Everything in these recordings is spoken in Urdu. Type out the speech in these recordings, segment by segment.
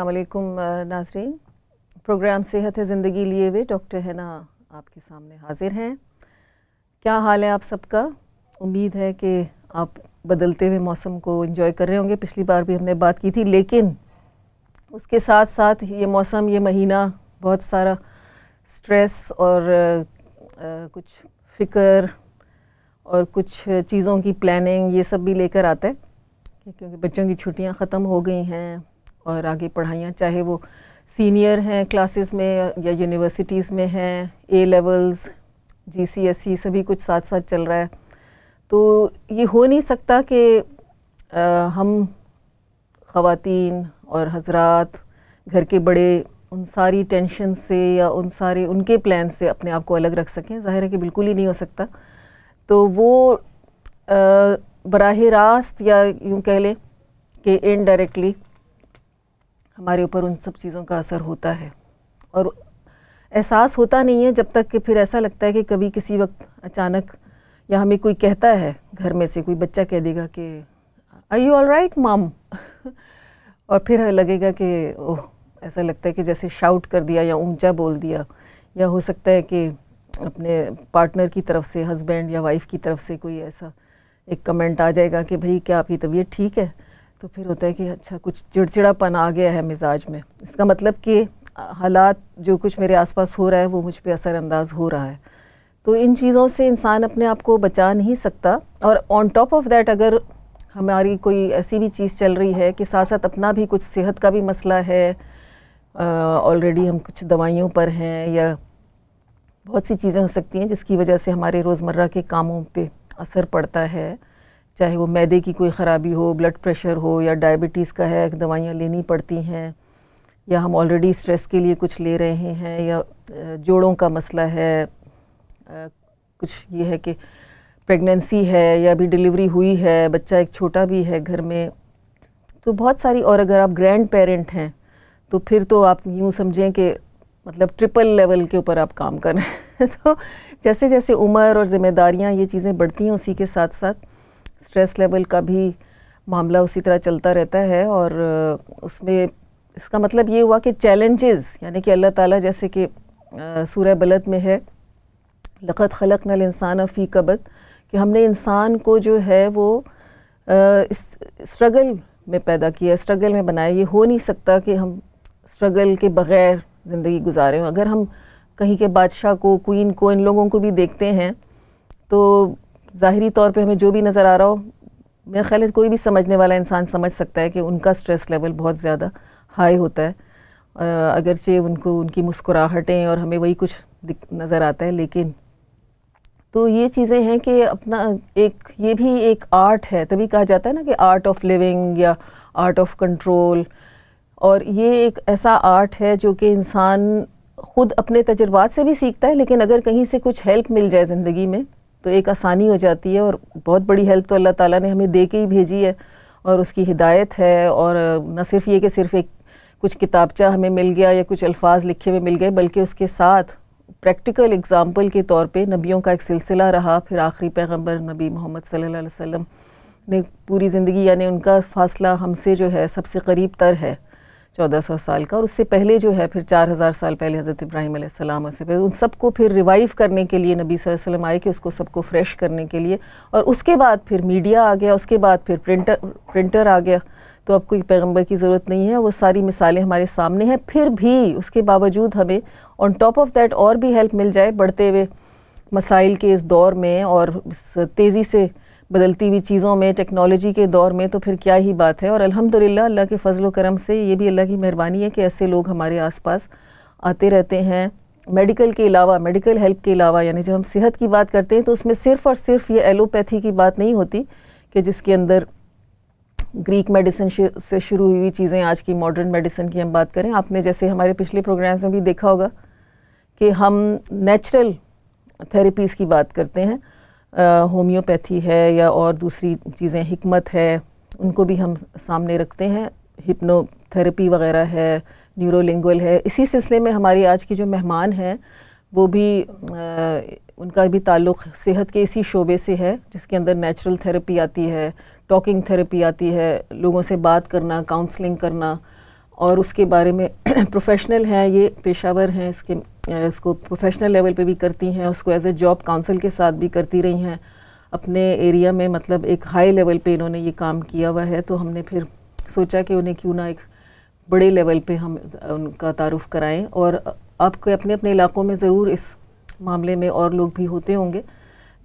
السلام علیکم ناظرین، پروگرام صحت ہے زندگی لیے ہوئے ڈاکٹر حنا آپ کے سامنے حاضر ہیں۔ کیا حال ہے آپ سب کا؟ امید ہے کہ آپ بدلتے ہوئے موسم کو انجوائے کر رہے ہوں گے۔ پچھلی بار بھی ہم نے بات کی تھی، لیکن اس کے ساتھ ساتھ یہ موسم، یہ مہینہ بہت سارا سٹریس اور کچھ فکر اور کچھ چیزوں کی پلاننگ یہ سب بھی لے کر آتا ہے، کیونکہ بچوں کی چھٹیاں ختم ہو گئی ہیں اور آگے پڑھائیاں، چاہے وہ سینئر ہیں کلاسز میں یا یونیورسٹیز میں ہیں، A levels, G C S C, سبھی کچھ ساتھ ساتھ چل رہا ہے۔ تو یہ ہو نہیں سکتا کہ ہم خواتین اور حضرات، گھر کے بڑے، ان ساری ٹینشن سے یا ان کے پلان سے اپنے آپ کو الگ رکھ سکیں۔ ظاہر ہے کہ بالکل ہی نہیں ہو سکتا۔ تو وہ براہ راست یا یوں کہہ لیں کہ انڈائریکٹلی ہمارے اوپر ان سب چیزوں کا اثر ہوتا ہے، اور احساس ہوتا نہیں ہے جب تک کہ پھر ایسا لگتا ہے کہ کبھی کسی وقت اچانک یا ہمیں کوئی کہتا ہے، گھر میں سے کوئی بچہ کہہ دے گا کہ آر یو آل رائٹ مام، اور پھر لگے گا کہ اوہ، ایسا لگتا ہے کہ جیسے شاؤٹ کر دیا یا اونچا بول دیا، یا ہو سکتا ہے کہ اپنے پارٹنر کی طرف سے، ہسبینڈ یا وائف کی طرف سے کوئی ایسا ایک کمنٹ آ جائے گا کہ بھئی کیا آپ کی طبیعت ٹھیک ہے؟ تو پھر ہوتا ہے کہ اچھا کچھ چڑچڑا پن آ گیا ہے مزاج میں، اس کا مطلب کہ حالات جو کچھ میرے آس پاس ہو رہا ہے وہ مجھ پہ اثر انداز ہو رہا ہے۔ تو ان چیزوں سے انسان اپنے آپ کو بچا نہیں سکتا، اور آن ٹاپ آف دیٹ اگر ہماری کوئی ایسی بھی چیز چل رہی ہے کہ ساتھ ساتھ اپنا بھی کچھ صحت کا بھی مسئلہ ہے، آلریڈی ہم کچھ دوائیوں پر ہیں، یا بہت سی چیزیں ہو سکتی ہیں جس کی وجہ سے ہمارے روزمرہ کے کاموں پہ اثر پڑتا ہے، چاہے وہ معدے کی کوئی خرابی ہو، بلڈ پریشر ہو، یا ڈائبٹیز کا ہے، دوائیاں لینی پڑتی ہیں، یا ہم آلریڈی اسٹریس کے لیے کچھ لے رہے ہیں، یا جوڑوں کا مسئلہ ہے، کچھ یہ ہے کہ پریگننسی ہے یا ابھی ڈیلیوری ہوئی ہے، بچہ ایک چھوٹا بھی ہے گھر میں، تو بہت ساری، اور اگر آپ گرینڈ پیرنٹ ہیں تو پھر تو آپ یوں سمجھیں کہ مطلب ٹرپل لیول کے اوپر آپ کام کر رہے ہیں۔ تو جیسے جیسے عمر اور ذمہ داریاں یہ چیزیں بڑھتی ہیں، اسی کے ساتھ ساتھ اسٹریس لیول کا بھی معاملہ اسی طرح چلتا رہتا ہے، اور اس میں اس کا مطلب یہ ہوا کہ چیلنجز، یعنی کہ اللہ تعالیٰ جیسے کہ سورہ بلد میں ہے لَقَدْ خَلَقْنَا الْإِنسَانَ فِي كَبَدٍ، کہ ہم نے انسان کو جو ہے وہ اسٹرگل میں پیدا کیا، اسٹرگل میں بنایا۔ یہ ہو نہیں سکتا کہ ہم اسٹرگل کے بغیر زندگی گزاریں۔ اگر ہم کہیں کے بادشاہ کو، کوئین کو، ان لوگوں کو بھی دیکھتے ہیں تو ظاہری طور پہ ہمیں جو بھی نظر آ رہا ہو، میرا خیال ہے کوئی بھی سمجھنے والا انسان سمجھ سکتا ہے کہ ان کا سٹریس لیول بہت زیادہ ہائی ہوتا ہے، اگرچہ ان کی مسکراہٹیں اور ہمیں وہی کچھ نظر آتا ہے، لیکن تو یہ چیزیں ہیں کہ اپنا یہ بھی ایک آرٹ ہے، تبھی کہا جاتا ہے نا کہ آرٹ آف لیونگ یا آرٹ آف کنٹرول، اور یہ ایک ایسا آرٹ ہے جو کہ انسان خود اپنے تجربات سے بھی سیکھتا ہے، لیکن اگر کہیں سے کچھ ہیلپ مل جائے زندگی میں تو ایک آسانی ہو جاتی ہے، اور بہت بڑی ہیلپ تو اللہ تعالیٰ نے ہمیں دے کے ہی بھیجی ہے، اور اس کی ہدایت ہے، اور نہ صرف یہ کہ صرف ایک کچھ کتابچہ ہمیں مل گیا یا کچھ الفاظ لکھے ہوئے مل گئے، بلکہ اس کے ساتھ پریکٹیکل اگزامپل کے طور پہ نبیوں کا ایک سلسلہ رہا، پھر آخری پیغمبر نبی محمد صلی اللہ علیہ وسلم نے پوری زندگی، یعنی ان کا فاصلہ ہم سے جو ہے سب سے قریب تر ہے 1400 سال کا، اور اس سے پہلے جو ہے پھر 4000 سال پہلے حضرت ابراہیم علیہ السلام، اور سے پہلے ان سب کو پھر ریوائیو کرنے کے لیے نبی صلی اللہ علیہ وسلم آئے کہ اس کو سب کو فریش کرنے کے لیے، اور اس کے بعد پھر میڈیا آ گیا، اس کے بعد پھر پرنٹر آ گیا، تو اب کوئی پیغمبر کی ضرورت نہیں ہے، وہ ساری مثالیں ہمارے سامنے ہیں۔ پھر بھی اس کے باوجود ہمیں آن ٹاپ آف دیٹ اور بھی ہیلپ مل جائے بڑھتے ہوئے مسائل کے اس دور میں، اور اس تیزی سے بدلتی ہوئی چیزوں میں، ٹیکنالوجی کے دور میں، تو پھر کیا ہی بات ہے۔ اور الحمدللہ اللہ کے فضل و کرم سے یہ بھی اللہ کی مہربانی ہے کہ ایسے لوگ ہمارے آس پاس آتے رہتے ہیں، میڈیکل کے علاوہ، میڈیکل ہیلپ کے علاوہ، یعنی جب ہم صحت کی بات کرتے ہیں تو اس میں صرف اور صرف یہ ایلوپیتھی کی بات نہیں ہوتی کہ جس کے اندر گریک میڈیسن سے شروع ہوئی ہوئی چیزیں آج کی ماڈرن میڈیسن کی ہم بات کریں۔ آپ نے جیسے ہمارے پچھلے پروگرامز میں بھی دیکھا ہوگا کہ ہم نیچرل تھیراپیز کی بات کرتے ہیں، ہومیوپیتھی ہے یا اور دوسری چیزیں، حکمت ہے، ان کو بھی ہم سامنے رکھتے ہیں، ہپنو تھیراپی وغیرہ ہے، نیورو لنگول ہے۔ اسی سلسلے میں ہماری آج کی جو مہمان ہیں وہ بھی ان کا بھی تعلق صحت کے اسی شعبے سے ہے، جس کے اندر نیچرل تھیراپی آتی ہے، ٹاکنگ تھیراپی آتی ہے، لوگوں سے بات کرنا، کاؤنسلنگ کرنا، اور اس کے بارے میں پروفیشنل ہیں، یہ پیشہ ور ہیں، اس کو پروفیشنل لیول پہ بھی کرتی ہیں، اس کو ایز اے جاب کاؤنسل کے ساتھ بھی کرتی رہی ہیں اپنے ایریا میں، مطلب ایک ہائی لیول پہ انہوں نے یہ کام کیا ہوا ہے. تو ہم نے پھر سوچا کہ انہیں کیوں نہ ایک بڑے لیول پہ ہم ان کا تعارف کرائیں. اور آپ کے اپنے اپنے علاقوں میں ضرور اس معاملے میں اور لوگ بھی ہوتے ہوں گے.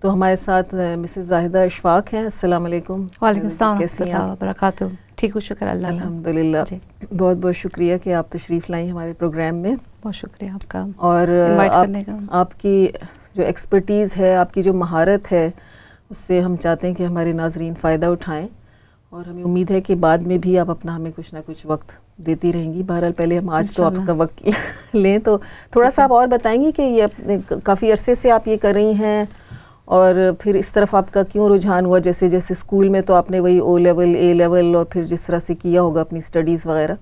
تو ہمارے ساتھ مسز زاہدہ اشفاق ہیں. السلام علیکم. وعلیکم السلام ورحمۃ اللہ وبرکاتہ. ٹھیک ہوں، شکر اللہ. الحمدللہ. بہت بہت شکریہ کہ آپ تشریف لائیں ہمارے پروگرام میں. بہت شکریہ آپ کا اور انوائٹ کرنے کا. آپ کی جو ایکسپرٹیز ہے، آپ کی جو مہارت ہے، اس سے ہم چاہتے ہیں کہ ہمارے ناظرین فائدہ اٹھائیں، اور ہمیں امید ہے کہ بعد میں بھی آپ اپنا ہمیں کچھ نہ کچھ وقت دیتی رہیں گی. بہرحال پہلے ہم آج تو آپ کا وقت لیں، تو تھوڑا سا آپ اور بتائیں گی کہ یہ کافی عرصے سے آپ یہ کر رہی ہیں، اور پھر اس طرف آپ کا کیوں رجحان ہوا؟ جیسے اسکول میں تو آپ نے وہی او لیول، اے لیول، اور پھر جس طرح سے کیا ہوگا اپنی اسٹڈیز وغیرہ،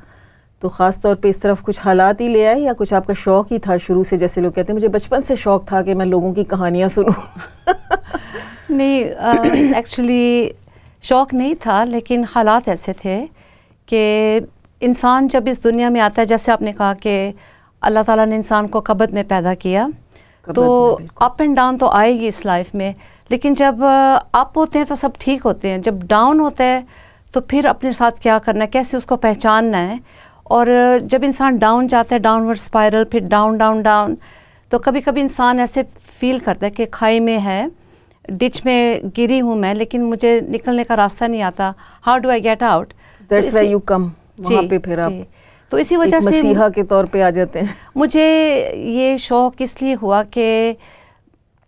تو خاص طور پہ اس طرف کچھ حالات ہی لے آئے یا کچھ آپ کا شوق ہی تھا شروع سے؟ جیسے لوگ کہتے ہیں مجھے بچپن سے شوق تھا کہ میں لوگوں کی کہانیاں سنوں. نہیں، ایکچولی شوق نہیں تھا، لیکن حالات ایسے تھے کہ انسان جب اس دنیا میں آتا ہے، جیسے آپ نے کہا کہ اللہ تعالیٰ نے انسان کو قبض میں پیدا کیا، تو اپ اینڈ ڈاؤن تو آئے گی اس لائف میں، لیکن جب اپ ہوتے ہیں تو سب ٹھیک ہوتے ہیں، جب ڈاؤن ہوتا ہے تو پھر اپنے ساتھ کیا کرنا ہے، کیسے اس کو پہچاننا ہے. اور جب انسان ڈاؤن جاتا ہے، ڈاؤن ورڈ اسپائرل، پھر ڈاؤن ڈاؤن ڈاؤن، تو کبھی کبھی انسان ایسے فیل کرتا ہے کہ کھائی میں ہے، ڈچ میں گری ہوں میں، لیکن مجھے نکلنے کا راستہ نہیں آتا. How do I get out? That's why you come. وہاں پہ پھر آپ تو اسی وجہ سے مسیحا کے طور پہ آ جاتے ہیں. مجھے یہ شوق اس لیے ہوا کہ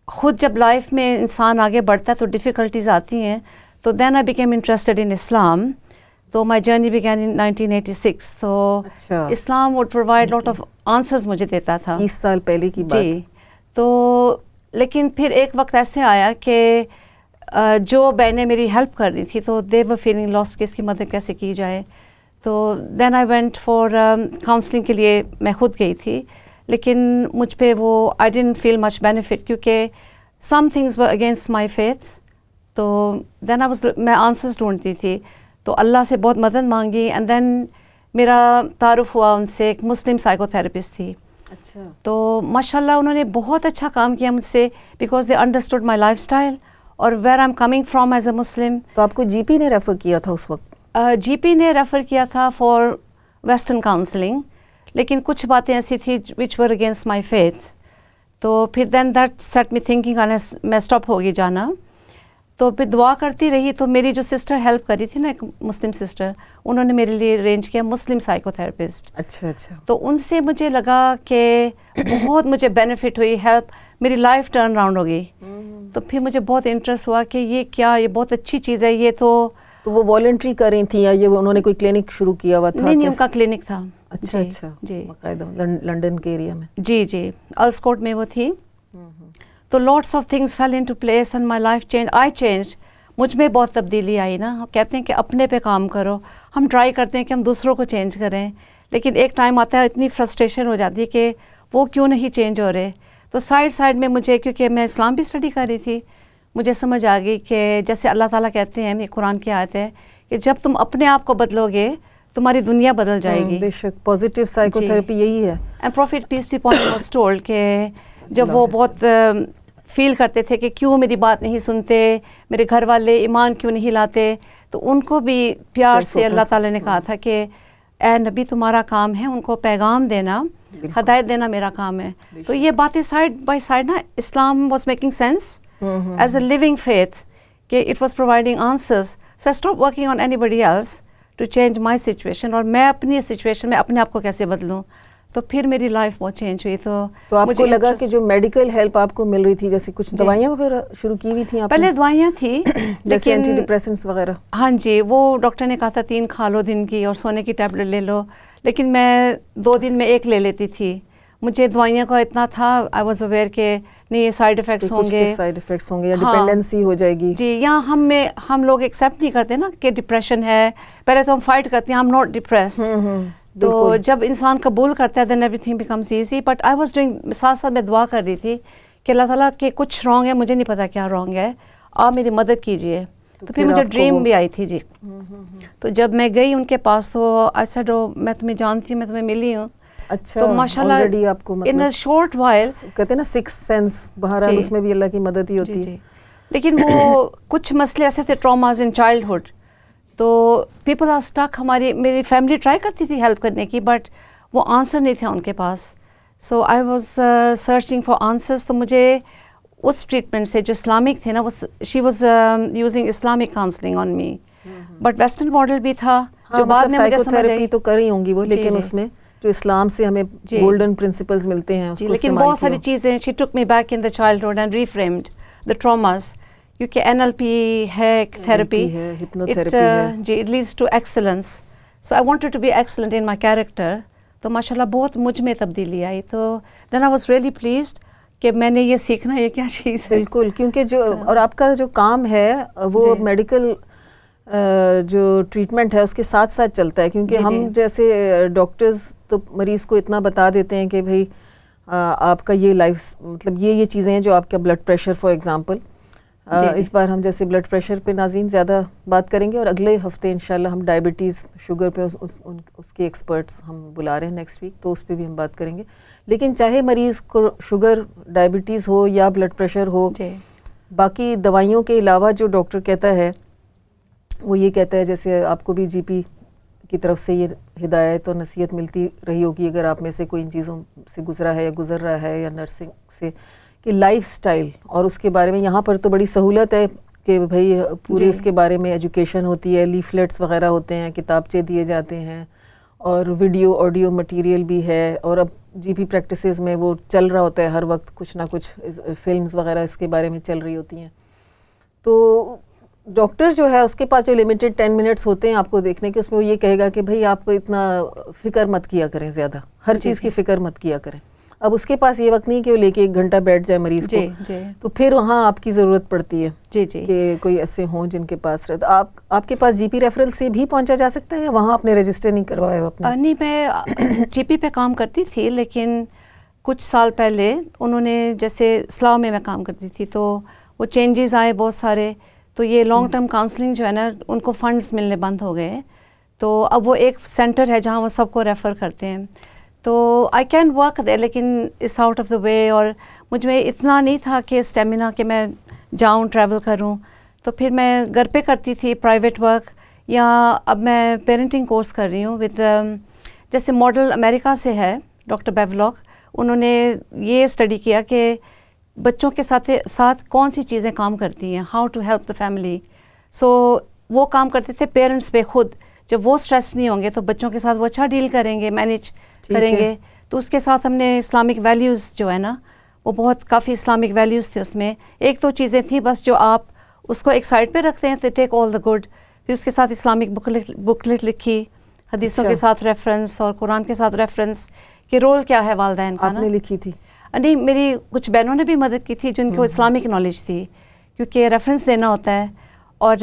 خود جب لائف میں انسان آگے بڑھتا ہے تو ڈیفیکلٹیز آتی ہیں، تو then I became interested in اسلام. تو مائی جرنی بگین ان 1986. تو Islam would provide lot of answers مجھے دیتا تھا. 20 سال پہلے کی بات. جی. تو لیکن پھر ایک وقت ایسے آیا کہ جو بہنیں میری ہیلپ کر رہی تھی تو دے ور فیلنگ لاس کہ اس کی مدد کیسے کی جائے. تو then I went for counselling کے لیے میں خود گئی تھی، لیکن مجھ پہ وہ I didn't feel much benefit, کیونکہ some things were against my faith. تو دین میں آنسرز ڈھونڈتی تھی، تو اللہ سے بہت مدد مانگی. اینڈ دین میرا تعارف ہوا ان سے، ایک مسلم سائیکو تھراپسٹ تھی. اچھا. تو ماشاء اللہ انہوں نے بہت اچھا کام کیا مجھ سے، because they understood my lifestyle اور where I am coming from as a Muslim. تو آپ کو جی پی نے ریفر کیا تھا اس وقت؟ جی پی نے ریفر کیا تھا فار ویسٹرن کاؤنسلنگ، لیکن کچھ باتیں ایسی تھی وچ ور اگینسٹ مائی فیتھ. تو پھر دین دیٹ سیٹ می تھنکنگ میں اسٹاپ ہوگی جانا. تو پھر دعا کرتی رہی. تو میری جو سسٹر ہیلپ کری تھی نا، ایک مسلم سسٹر، انہوں نے میرے لیے ارینج کیا مسلم سائیکو تھراپسٹ. اچھا اچھا. تو ان سے مجھے لگا کہ بہت مجھے بینیفٹ ہوئی، ہیلپ، میری لائف ٹرن راؤنڈ ہو گئی. تو پھر مجھے بہت انٹرسٹ ہوا کہ یہ کیا، یہ بہت اچھی چیز ہے. یہ تو وہ والنٹری کر رہی تھیں یا یہ انہوں نے کوئی کلینک شروع کیا ہوا تھا؟ نہیں، ان کا کلینک تھا. اچھا اچھا. جی. باقاعدہ لنڈن کے ایریا میں؟ جی جی، ارلسکوٹ میں وہ تھی. تو lots of things fell into place and my life change. I change. مجھ میں بہت تبدیلی آئی نا. کہتے ہیں کہ اپنے پہ کام کرو. ہم ٹرائی کرتے ہیں کہ ہم دوسروں کو چینج کریں، لیکن ایک ٹائم آتا ہے اتنی فرسٹریشن ہو جاتی ہے کہ وہ کیوں نہیں چینج ہو رہے. تو سائڈ میں مجھے، کیونکہ میں اسلام بھی اسٹڈی کر رہی تھی، مجھے سمجھ آ گئی کہ جیسے اللہ تعالیٰ کہتے ہیں، یہ قرآن کی آیت ہے کہ جب تم اپنے آپ کو بدلو گے تمہاری دنیا بدل جائے گی. بے شک. پازیٹیو سائیکو تھراپی یہی ہے. And prophet peace be upon him was told کہ جب وہ بہت فیل کرتے تھے کہ کیوں میری بات نہیں سنتے، میرے گھر والے ایمان کیوں نہیں لاتے، تو ان کو بھی پیار سے اللہ تعالیٰ نے کہا تھا کہ اے نبی تمہارا کام ہے ان کو پیغام دینا، ہدایت دینا میرا کام ہے. تو یہ باتیں سائڈ بائی سائڈ نا، Islam was making sense as a living faith کہ it was providing answers. So I stop working on anybody else to change my situation, اور میں اپنی سچویشن میں اپنے آپ کو کیسے بدلوں. تو پھر میری لائف بہت چینج ہوئی. تو آپ کو لگا کہ جو میڈیکل ہیلپ آپ کو مل رہی تھی، جیسے کچھ دوائیاں وغیرہ شروع کی ہوئی تھیں آپ نے؟ پہلے دوائیاں تھیں جیسے اینٹی ڈپریسنٹس وغیرہ؟ ہاں جی، وہ ڈاکٹر نے کہا تھا 3 کھا لو دن کی، اور سونے کی ٹیبلٹ لے لو، لیکن میں 2 دن میں 1 لے لیتی تھی. مجھے دوائیوں کا اتنا تھا، آئی واز اویئر کہ نہیں یہ سائیڈ افیکٹس ہوں گے، یا ڈپینڈنسی ہو جائے گی. جی. یا ہم لوگ ایکسیپٹ نہیں کرتے نا کہ ڈپریشن ہے، پہلے تو ہم فائٹ کرتے ہیں، آئی ایم ناٹ ڈپریسڈ. تو جب انسان قبول کرتا ہے then everything becomes easy. But I was doing, ساتھ ساتھ میں دعا کر رہی تھی کہ اللہ تعالیٰ کہ کچھ رانگ ہے، مجھے نہیں پتا کیا رانگ ہے، آپ میری مدد کیجیے. تو پھر مجھے ڈریم بھی آئی تھی جی. تو جب میں گئی ان کے پاس تو آئی سیڈ میں تمہیں جانتی ہوں, میں تمہیں ملی ہوں. اچھا, تو ماشاءاللہ آپ کو ان اے شارٹ وائل کہتے ہیں نا سکس سینس, بہرحال اس میں بھی اللہ کی مدد ہی ہوتی ہے. لیکن وہ کچھ مسئلے ایسے تھے, ٹراماز ان چائلڈہڈ, تو پیپل آر اسٹک. میری فیملی ٹرائی کرتی تھی ہیلپ کرنے کی, بٹ وہ آنسر نہیں تھا ان کے پاس. So I was searching for answers. تو مجھے اس ٹریٹمنٹ سے جو اسلامک تھے نا, وہ she was using Islamic counselling on me, but western model بھی تھا جو بعد میں مجھے سمجھ آئی. تو کر رہی ہوں گی وہ, لیکن اس میں جو اسلام سے ہمیں گولڈن پرنسپلز ملتے ہیں, لیکن بہت ساری چیزیں she took me back in the childhood and reframed the traumas, کیونکہ NLP ہے تھراپی, جی it leads to excellence. So I wanted to be excellent in my character. تو ماشاء اللہ بہت مجھ میں تبدیلی آئی. تو then I was really pleased کہ میں نے یہ سیکھنا, یہ کیا چیز ہے. بالکل, کیونکہ جو اور آپ کا جو کام ہے وہ میڈیکل جو ٹریٹمنٹ ہے اس کے ساتھ ساتھ چلتا ہے, کیونکہ ہم جیسے ڈاکٹرز تو مریض کو اتنا بتا دیتے ہیں کہ بھائی آپ کا یہ لائف مطلب یہ چیزیں ہیں, جو آپ کا بلڈ پریشر فار ایگزامپل. اس بار ہم جیسے بلڈ پریشر پہ ناظرین زیادہ بات کریں گے, اور اگلے ہفتے انشاءاللہ ہم ڈائبٹیز شوگر پہ اس کے ایکسپرٹس ہم بلا رہے ہیں نیکسٹ ویک, تو اس پہ بھی ہم بات کریں گے. لیکن چاہے مریض کو شوگر ڈائبٹیز ہو یا بلڈ پریشر ہو, باقی دوائیوں کے علاوہ جو ڈاکٹر کہتا ہے وہ یہ کہتا ہے, جیسے آپ کو بھی GP کی طرف سے یہ ہدایت اور نصیحت ملتی رہی ہوگی اگر آپ میں سے کوئی ان چیزوں سے گزرا ہے یا گزر رہا ہے, یا نرسنگ سے, کہ لائف سٹائل اور اس کے بارے میں یہاں پر تو بڑی سہولت ہے کہ بھائی پورے اس کے بارے میں ایجوکیشن ہوتی ہے, لیفلیٹس وغیرہ ہوتے ہیں, کتابچے دیے جاتے ہیں, اور ویڈیو آڈیو مٹیریل بھی ہے, اور اب GP پریکٹسز میں وہ چل رہا ہوتا ہے ہر وقت, کچھ نہ کچھ فلمز وغیرہ اس کے بارے میں چل رہی ہوتی ہیں. تو ڈاکٹر جو ہے اس کے پاس جو لمیٹڈ 10 منٹس ہوتے ہیں آپ کو دیکھنے کے, اس میں وہ یہ کہے گا کہ بھائی آپ اتنا فکر مت کیا کریں, زیادہ ہر چیز کی فکر مت کیا کریں. اب اس کے پاس یہ وقت نہیں کہ وہ لے کے 1 گھنٹہ بیٹھ جائے مریض کو, تو پھر وہاں آپ کی ضرورت پڑتی ہے کہ کوئی ایسے ہوں جن کے پاس رہے. آپ کے پاس GP ریفرل سے بھی پہنچا جا سکتا ہے, یا وہاں آپ نے رجسٹر نہیں کروایا ہو اپنا؟ نہیں, میں GP پہ کام کرتی تھی, لیکن کچھ سال پہلے انہوں نے, جیسے اسلام میں کام کرتی تھی, تو وہ چینجز آئے بہت سارے, تو یہ لانگ ٹرم کاؤنسلنگ جو ہے نا, ان کو فنڈز ملنے بند ہو گئے. تو اب وہ ایک سینٹر ہے جہاں وہ سب کو ریفر کرتے ہیں. تو آئی کین ورک دیر, لیکن اٹس آؤٹ آف دا وے, اور مجھ میں اتنا نہیں تھا کہ اسٹیمینا کہ میں جاؤں ٹریول کروں. تو پھر میں گھر پہ کرتی تھی پرائیویٹ ورک, یا اب میں پیرنٹنگ کورس کر رہی ہوں ود, جیسے ماڈل امریکہ سے ہے ڈاکٹر بیولاک, انہوں نے یہ اسٹڈی کیا کہ بچوں کے ساتھ کون سی چیزیں کام کرتی ہیں, how to help the family. So وہ کام کرتے تھے پیرنٹس پہ خود, جب وہ اسٹریس نہیں ہوں گے تو بچوں کے ساتھ وہ اچھا ڈیل کریں گے, مینیج کریں گے. تو اس کے ساتھ ہم نے اسلامک ویلیوز جو ہے نا, وہ بہت کافی اسلامک ویلیوز تھے اس میں. ایک دو چیزیں تھیں بس جو آپ اس کو ایک سائڈ پہ رکھتے ہیں, تو ٹیک آل دا گڈ. پھر اس کے ساتھ اسلامک بکلٹ لکھی, حدیثوں کے ساتھ ریفرنس اور قرآن کے ساتھ ریفرنس, کہ رول کیا ہے والدین کا. آپ نے لکھی تھی؟ نہیں, میری کچھ بہنوں نے بھی مدد کی تھی جن کو اسلامک نالج تھی, کیونکہ ریفرنس دینا ہوتا ہے, اور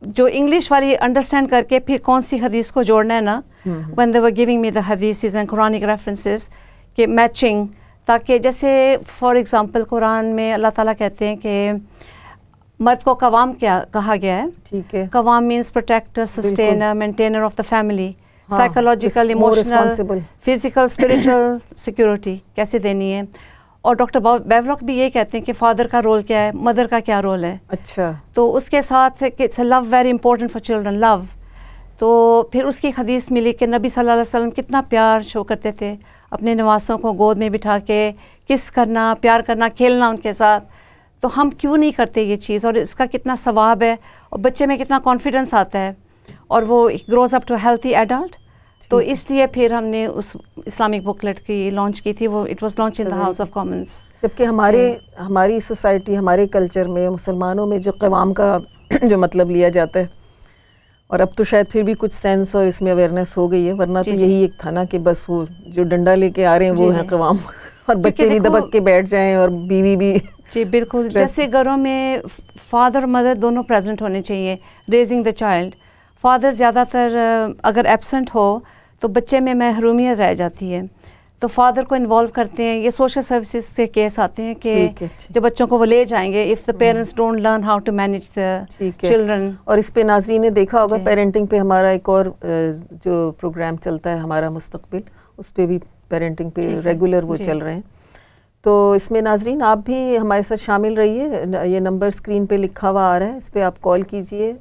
جو انگلش والی انڈرسٹینڈ کر کے پھر کون سی حدیث کو جوڑنا ہے نا, when they were giving me the hadiths and Quranic references, کہ میچنگ, تاکہ جیسے فار ایگزامپل قرآن میں اللہ تعالیٰ کہتے ہیں کہ مرد کو قوام کیا کہا گیا ہے. ٹھیک ہے, قوام means protector, sustainer, maintainer of the family, psychological, emotional, physical, spiritual security کیسے دینی ہے. اور ڈاکٹر بیولاک بھی یہ کہتے ہیں کہ فادر کا رول کیا ہے, مدر کا کیا رول ہے. اچھا, تو اس کے ساتھ لو ویری امپورٹنٹ فار چلڈرن, لو. تو پھر اس کی حدیث ملی کہ نبی صلی اللہ علیہ وسلم کتنا پیار شو کرتے تھے اپنے نواسوں کو گود میں بٹھا کے, کس کرنا, پیار کرنا, کھیلنا ان کے ساتھ. تو ہم کیوں نہیں کرتے یہ چیز, اور اس کا کتنا ثواب ہے, اور بچے میں کتنا کانفیڈنس آتا ہے, اور وہ grows up to healthy adult. تو اس لیے پھر ہم نے اس اسلامک بکلیٹ کی لانچ کی تھی, وہ it was launch in the House of Commons. جبکہ ہماری سوسائٹی, ہمارے کلچر میں, مسلمانوں میں جو قوام کا جو مطلب لیا جاتا ہے, اور اب تو شاید پھر بھی کچھ سینس اور اس میں اویئرنیس ہو گئی ہے, ورنہ تو یہی ایک تھا نا کہ بس وہ جو ڈنڈا لے کے آ رہے ہیں وہ ہے قوام, اور بچے بھی دبک کے بیٹھ جائیں اور بیوی بھی. جی بالکل, جیسے گھروں میں فادر مدر دونوں پریزنٹ ہونے چاہیے ریزنگ دا چائلڈ. فادر زیادہ تر اگر ایبسنٹ ہو تو بچے میں محرومیت رہ جاتی ہے. تو فادر کو انوالو کرتے ہیں. یہ سوشل سروسز سے کیس آتے ہیں کہ جب بچوں کو وہ لے جائیں گے if the parents don't learn how to manage the children. اور اس پہ ناظرین نے دیکھا ہوگا پیرنٹنگ پہ ہمارا ایک اور جو پروگرام چلتا ہے ہمارا مستقبل, اس پہ بھی پیرنٹنگ پہ ریگولر وہ چل رہے ہیں. تو اس میں ناظرین آپ بھی ہمارے ساتھ شامل رہیے. یہ نمبر اسکرین پہ لکھا ہوا آ رہا ہے, اس پہ آپ کال کیجئے.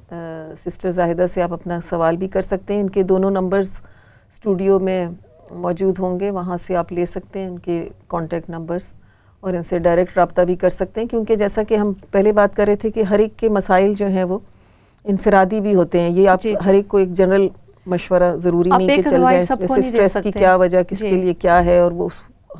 سسٹر زاہدہ سے آپ اپنا سوال بھی کر سکتے ہیں. ان کے دونوں نمبرز اسٹوڈیو میں موجود ہوں گے, وہاں سے آپ لے سکتے ہیں ان کے کانٹیکٹ نمبرز اور ان سے ڈائریکٹ رابطہ بھی کر سکتے ہیں. کیونکہ جیسا کہ ہم پہلے بات کر رہے تھے کہ ہر ایک کے مسائل جو ہیں وہ انفرادی بھی ہوتے ہیں. یہ آپ ہر ایک کو ایک جنرل مشورہ ضروری نہیں کہ چل جائے, جیسے اسٹریس کی کیا وجہ, کس کے لیے کیا ہے, اور وہ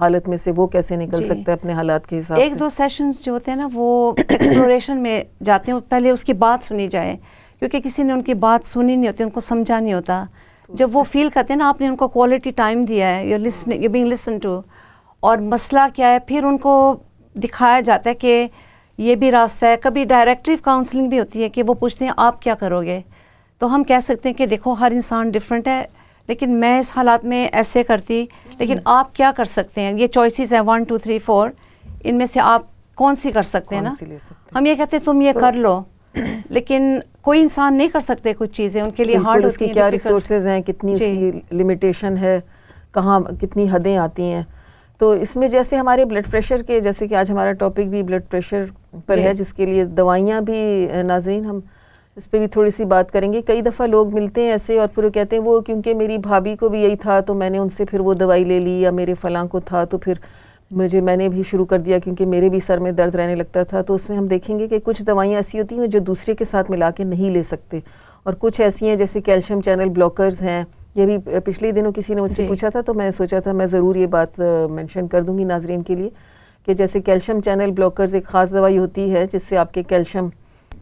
حالت میں سے وہ کیسے نکل سکتا ہے اپنے حالات کے حساب سے. ایک دو سیشنز جو ہوتے ہیں نا وہ ایکسپلوریشن میں جاتے ہیں, پہلے اس کی بات سنی جائے, کیونکہ کسی نے ان کی بات سنی نہیں ہوتی, ان کو سمجھا نہیں ہوتا. جب وہ فیل کرتے ہیں نا آپ نے ان کو کوالٹی ٹائم دیا ہے, یو بینگ لسن ٹو, اور مسئلہ کیا ہے پھر ان کو دکھایا جاتا ہے کہ یہ بھی راستہ ہے. کبھی ڈائریکٹیو کاؤنسلنگ بھی ہوتی ہے کہ وہ پوچھتے ہیں آپ کیا کرو گے, تو ہم کہہ سکتے ہیں کہ دیکھو ہر انسان ڈفرینٹ ہے, لیکن میں اس حالات میں ایسے کرتی, لیکن آپ کیا کر سکتے ہیں. یہ چوائسیز ہیں 1 2 3 4, ان میں سے آپ کون سی کر سکتے ہیں نا. ہم یہ کہتے ہیں تم یہ کر لو, لیکن کوئی انسان نہیں کر سکتے کچھ چیزیں, ان کے لیے ہارڈ ہوتی ہیں. کیا ریسورسز ہیں, کتنی اس کی لمیٹیشن ہے, کہاں کتنی حدیں آتی ہیں. تو اس میں جیسے ہمارے بلڈ پریشر کے, جیسے کہ آج ہمارا ٹاپک بھی بلڈ پریشر پر ہے, جس کے لیے دوائیاں بھی ناظرین ہم اس پہ بھی تھوڑی سی بات کریں گے. کئی دفعہ لوگ ملتے ہیں ایسے اور پھر وہ کہتے ہیں وہ کیونکہ میری بھابھی کو بھی یہی تھا تو میں نے ان سے پھر وہ دوائی لے لی, یا میرے فلاں کو تھا تو پھر میں نے بھی شروع کر دیا کیونکہ میرے بھی سر میں درد رہنے لگتا تھا. تو اس میں ہم دیکھیں گے کہ کچھ دوائیاں ایسی ہوتی ہیں جو دوسرے کے ساتھ ملا کے نہیں لے سکتے, اور کچھ ایسی ہیں جیسے کیلشیم چینل بلاکرز ہیں. یہ بھی پچھلے دنوں کسی نے مجھ سے پوچھا تھا, تو میں سوچا تھا میں ضرور یہ بات مینشن کر دوں گی ناظرین کے لیے کہ جیسے کیلشیم چینل بلاکرز ایک خاص دوائی ہوتی ہے جس سے آپ کے کیلشیم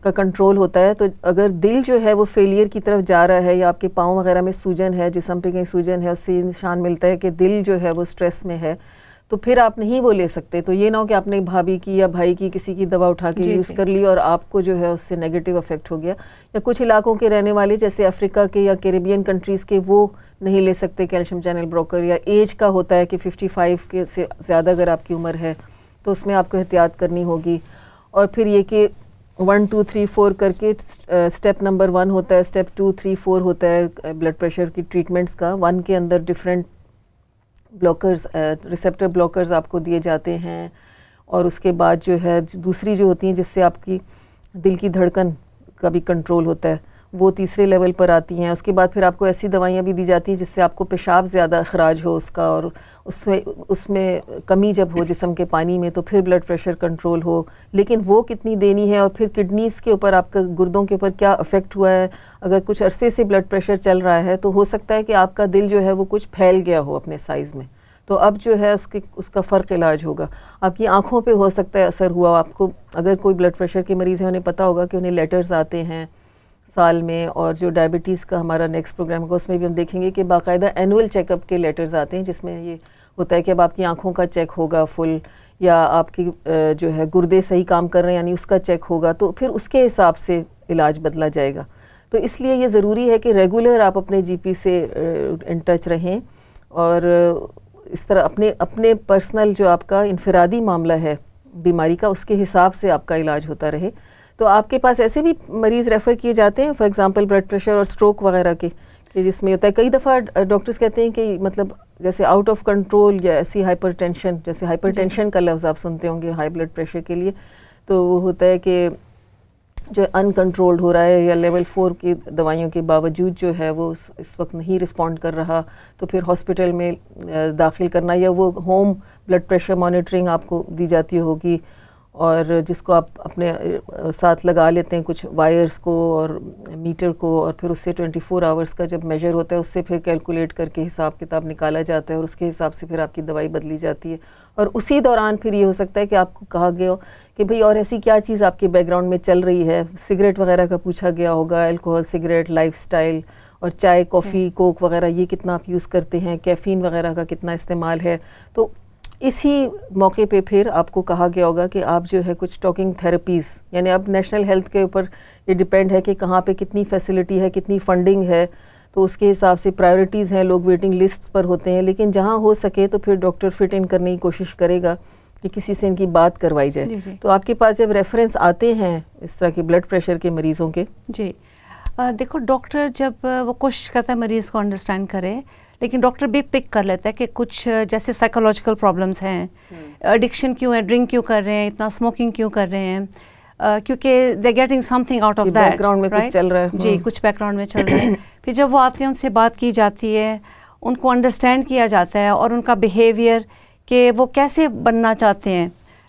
کا کنٹرول ہوتا ہے. تو اگر دل جو ہے وہ فیلئر کی طرف جا رہا ہے, یا آپ کے پاؤں وغیرہ میں سوجن ہے, جسم پہ کہیں سوجن ہے, اس سے نشان ملتا ہے کہ دل جو ہے وہ سٹریس میں ہے, تو پھر آپ نہیں وہ لے سکتے. تو یہ نہ ہو کہ آپ نے بھابھی کی یا بھائی کی کسی کی دوا اٹھا کے یوز کر لی اور آپ کو جو ہے اس سے نیگیٹو افیکٹ ہو گیا. یا کچھ علاقوں کے رہنے والے جیسے افریقہ کے یا کیریبین کنٹریز کے, وہ نہیں لے سکتے کیلشیم چینل بروکر. یا ایج کا ہوتا ہے کہ 55 کے سے زیادہ اگر آپ کی عمر ہے تو اس میں آپ کو احتیاط کرنی ہوگی. اور پھر یہ کہ 1 2 3 4 کر کے اسٹیپ نمبر 1 ہوتا ہے, اسٹیپ 2 3 4 ہوتا ہے بلڈ پریشر کی ٹریٹمنٹس کا. 1 کے اندر ڈفرینٹ بلاکرز, ریسیپٹر بلاکرز آپ کو دیے جاتے ہیں, اور اس کے بعد جو ہے دوسری جو ہوتی ہیں جس سے آپ کی دل کی دھڑکن کا بھی کنٹرول ہوتا ہے, وہ تیسرے لیول پر آتی ہیں. اس کے بعد پھر آپ کو ایسی دوائیاں بھی دی جاتی ہیں جس سے آپ کو پیشاب زیادہ اخراج ہو اس کا, اور اس میں کمی جب ہو جسم کے پانی میں تو پھر بلڈ پریشر کنٹرول ہو. لیکن وہ کتنی دینی ہے, اور پھر کڈنیز کے اوپر آپ کا گردوں کے اوپر کیا افیکٹ ہوا ہے. اگر کچھ عرصے سے بلڈ پریشر چل رہا ہے تو ہو سکتا ہے کہ آپ کا دل جو ہے وہ کچھ پھیل گیا ہو اپنے سائز میں, تو اب جو ہے اس کا فرق علاج ہوگا. آپ کی آنکھوں پہ ہو سکتا ہے اثر ہوا. آپ کو اگر کوئی بلڈ پریشر کے مریض ہیں انہیں پتہ ہوگا کہ انہیں لیٹرز آتے ہیں سال میں, اور جو ڈائبٹیز کا ہمارا نیکسٹ پروگرام ہوگا اس میں بھی ہم دیکھیں گے کہ باقاعدہ اینول چیک اپ کے لیٹرز آتے ہیں, جس میں یہ ہوتا ہے کہ اب آپ کی آنکھوں کا چیک ہوگا فل, یا آپ کی جو ہے گردے صحیح کام کر رہے ہیں یعنی اس کا چیک ہوگا, تو پھر اس کے حساب سے علاج بدلا جائے گا. تو اس لیے یہ ضروری ہے کہ ریگولر آپ اپنے جی پی سے ان ٹچ رہیں, اور اس طرح اپنے پرسنل جو آپ کا انفرادی معاملہ ہے بیماری کا, اس کے حساب سے آپ کا علاج ہوتا رہے. تو آپ کے پاس ایسے بھی مریض ریفر کیے جاتے ہیں فار ایگزامپل بلڈ پریشر اور اسٹروک وغیرہ کے, کہ جس میں ہوتا ہے کئی دفعہ ڈاکٹرز کہتے ہیں کہ مطلب جیسے آؤٹ آف کنٹرول یا ایسی ہائپر ٹینشن, جیسے ہائپر ٹینشن کا لفظ آپ سنتے ہوں گے ہائی بلڈ پریشر کے لیے, تو وہ ہوتا ہے کہ جو ان کنٹرولڈ ہو رہا ہے یا لیول 4 کی دوائیوں کے باوجود جو ہے وہ اس وقت نہیں رسپونڈ کر رہا, تو پھر ہاسپٹل میں داخل کرنا, یا وہ ہوم بلڈ پریشر مانیٹرنگ آپ کو دی جاتی ہوگی, اور جس کو آپ اپنے ساتھ لگا لیتے ہیں کچھ وائرز کو اور میٹر کو, اور پھر اس سے 24 آورس کا جب میجر ہوتا ہے اس سے پھر کیلکولیٹ کر کے حساب کتاب نکالا جاتا ہے, اور اس کے حساب سے پھر آپ کی دوائی بدلی جاتی ہے. اور اسی دوران پھر یہ ہو سکتا ہے کہ آپ کو کہا گیا ہو کہ بھئی اور ایسی کیا چیز آپ کے بیک گراؤنڈ میں چل رہی ہے. سگریٹ وغیرہ کا پوچھا گیا ہوگا, الکوہول, سگریٹ, لائف سٹائل, اور چائے, کافی, کوک وغیرہ یہ کتنا آپ یوز کرتے ہیں, کیفین وغیرہ کا کتنا استعمال ہے. تو اسی موقع پہ پھر آپ کو کہا گیا ہوگا کہ آپ جو ہے کچھ ٹاکنگ تھراپیز, یعنی اب نیشنل ہیلتھ کے اوپر یہ ڈیپینڈ ہے کہ کہاں پہ کتنی فیسلٹی ہے, کتنی فنڈنگ ہے, تو اس کے حساب سے پرائیورٹیز ہیں, لوگ ویٹنگ لسٹ پر ہوتے ہیں, لیکن جہاں ہو سکے تو پھر ڈاکٹر فٹ ان کرنے کی کوشش کرے گا کہ کسی سے ان کی بات کروائی جائے. تو آپ کے پاس جب ریفرنس آتے ہیں اس طرح کے بلڈ پریشر کے مریضوں کے؟ جی دیکھو ڈاکٹر جب وہ کوشش کرتا ہے مریض کو انڈرسٹینڈ کرے, لیکن ڈاکٹر بھی پک کر لیتا ہے کہ کچھ جیسے سائیکولوجیکل پرابلمس ہیں, ایڈکشن کیوں ہے, ڈرنک کیوں کر رہے ہیں, اتنا اسموکنگ کیوں کر رہے ہیں, کیونکہ they getting some thing out of that, back ground میں کچھ چل رہا ہے. جی کچھ بیک گراؤنڈ میں چل رہا ہے. پھر جب وہ آتے ہیں ان سے بات کی جاتی ہے, ان کو انڈرسٹینڈ کیا جاتا ہے اور ان کا بیہیویئر کہ وہ کیسے بننا چاہتے ہیں,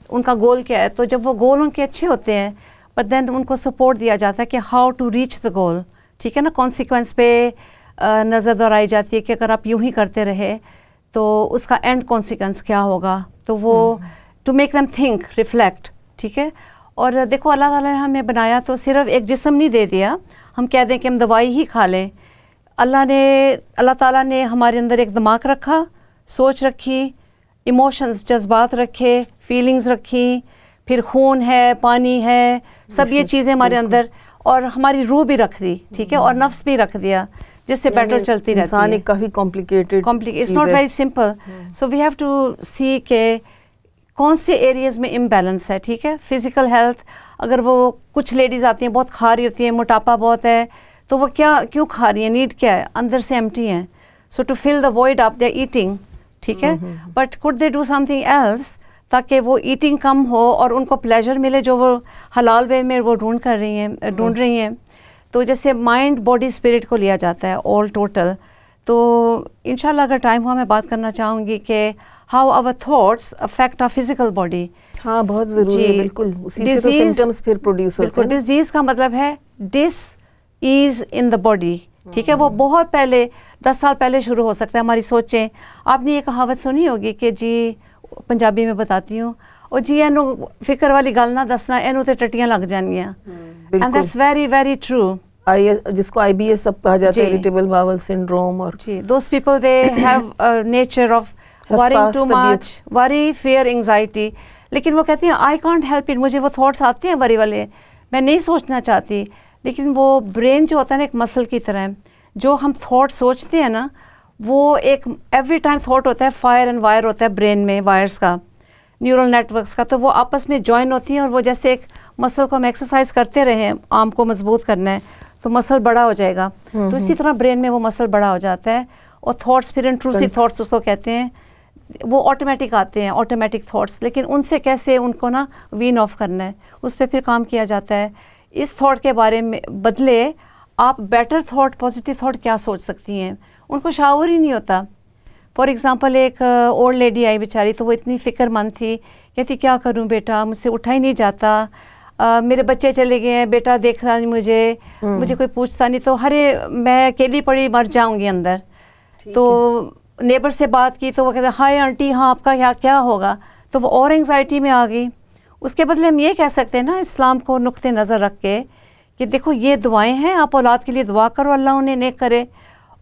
ان کا گول کیا ہے. تو جب وہ گول ان کے اچھے ہوتے ہیں بٹ دین ان کو سپورٹ دیا جاتا ہے کہ ہاؤ ٹو ریچ دا گول, ٹھیک ہے نا. کانسیکوینس پہ نظر دہرائی جاتی ہے کہ اگر آپ یوں ہی کرتے رہے تو اس کا اینڈ کانسیکوینس کیا ہوگا. تو وہ to make them think, reflect, ٹھیک ہے. اور دیکھو اللہ تعالیٰ نے ہمیں بنایا تو صرف ایک جسم نہیں دے دیا ہم کہہ دیں کہ ہم دوائی ہی کھا لیں. اللہ تعالیٰ نے ہمارے اندر ایک دماغ رکھا, سوچ رکھی, ایموشنز جذبات رکھے, فیلنگز رکھی, پھر خون ہے, پانی ہے, سب یہ چیزیں ہمارے اندر, اور ہماری روح بھی رکھ دی, ٹھیک ہے, اور نفس بھی رکھ دیا جس سے بیٹر چلتی رہتی ہے. انسان ایک کافی complicated, it's not very simple. So we have to see کہ کون سے ایریاز میں امبیلنس ہے, ٹھیک ہے. فزیکل ہیلتھ, اگر وہ کچھ لیڈیز آتی ہیں بہت کھا رہی ہوتی ہیں, موٹاپا بہت ہے, تو وہ کیوں کھا رہی ہیں, نیڈ کیا ہے, اندر سے ایمٹی ہیں. سو ٹو فل دا وائڈ آپ دے ایٹنگ, ٹھیک ہے, but could they do something else تاکہ وہ ایٹنگ کم ہو اور ان کو پلیجر ملے جو وہ حلال وے میں وہ ڈھونڈ رہی ہیں. تو جیسے مائنڈ, باڈی, اسپرٹ کو لیا جاتا ہے آل ٹوٹل. تو انشاءاللہ اگر ٹائم ہوا میں بات کرنا چاہوں گی کہ how our thoughts affect our physical body. ہاں بہت ضروری ہے, بالکل. اسی سے تو سمپٹمز پھر پروڈیوس ہوتے ہیں. ڈیزیز کا مطلب ہے ڈس ایز ان دا باڈی, ٹھیک ہے. وہ بہت پہلے 10 سال پہلے شروع ہو سکتا ہے ہماری سوچیں. آپ نے یہ کہاوت سنی ہوگی کہ جی, پنجابی میں بتاتی ہوں, اور جی اینو فکر والی گل نہ دسنا, اینو تے ٹٹیاں لگ جانیاں. And that's very very true. جس کو IBS سب کہا جاتا ہے, irritable bowel syndrome, اور جی those people they have a nature of worrying too much, worry, fear, anxiety. لیکن وہ کہتی ہیں I can't help it, مجھے وہ تھاٹس آتے ہیں وری والے, میں نہیں سوچنا چاہتی. لیکن وہ برین جو ہوتا ہے نا ایک مسل کی طرح, جو ہم تھاٹ سوچتے ہیں نا وہ ایک ایوری ٹائم تھاٹ ہوتا ہے, فائر اینڈ وائر ہوتا ہے برین میں, وائرس کا, نیورل نیٹ ورکس کا. تو وہ آپس میں جوائن ہوتی ہیں, اور وہ جیسے ایک مسل کو ہم ایکسرسائز کرتے رہیں, آرم کو مضبوط کرنا ہے تو مسل بڑا ہو جائے گا. تو اسی طرح برین میں وہ مسل بڑا ہو جاتا ہے, اور تھاٹس پھر انٹروسیو تھاٹس اس کو کہتے ہیں, وہ آٹومیٹک آتے ہیں, آٹومیٹک تھاٹس. لیکن ان سے کیسے ان کو نا وین آف کرنا ہے, اس پہ پھر کام کیا جاتا ہے. اس تھاٹ کے بارے میں بدلے آپ بیٹر تھاٹ, پازیٹیو تھاٹ کیا سوچ سکتی ہیں. ان کو شعور ہی نہیں ہوتا. فار ایگزامپل ایک اولڈ لیڈی آئی بیچاری, تو وہ اتنی فکر مند تھی, کہتی کیا کروں بیٹا, مجھ سے اٹھا ہی نہیں جاتا, میرے بچے چلے گئے ہیں, بیٹا دیکھتا نہیں مجھے کوئی پوچھتا نہیں, تو میں اکیلی پڑی مر جاؤں گی اندر. تو نیبر سے بات کی تو وہ کہتے ہائے آنٹی, ہاں آپ کا کیا ہوگا, تو وہ اور انگزائٹی میں آ گئی. اس کے بدلے ہم یہ کہہ سکتے ہیں نا اسلام کو نقطۂ نظر رکھ کے کہ دیکھو یہ دعائیں ہیں, آپ اولاد کے لیے دعا کرو, اللہ انہیں نیک کرے,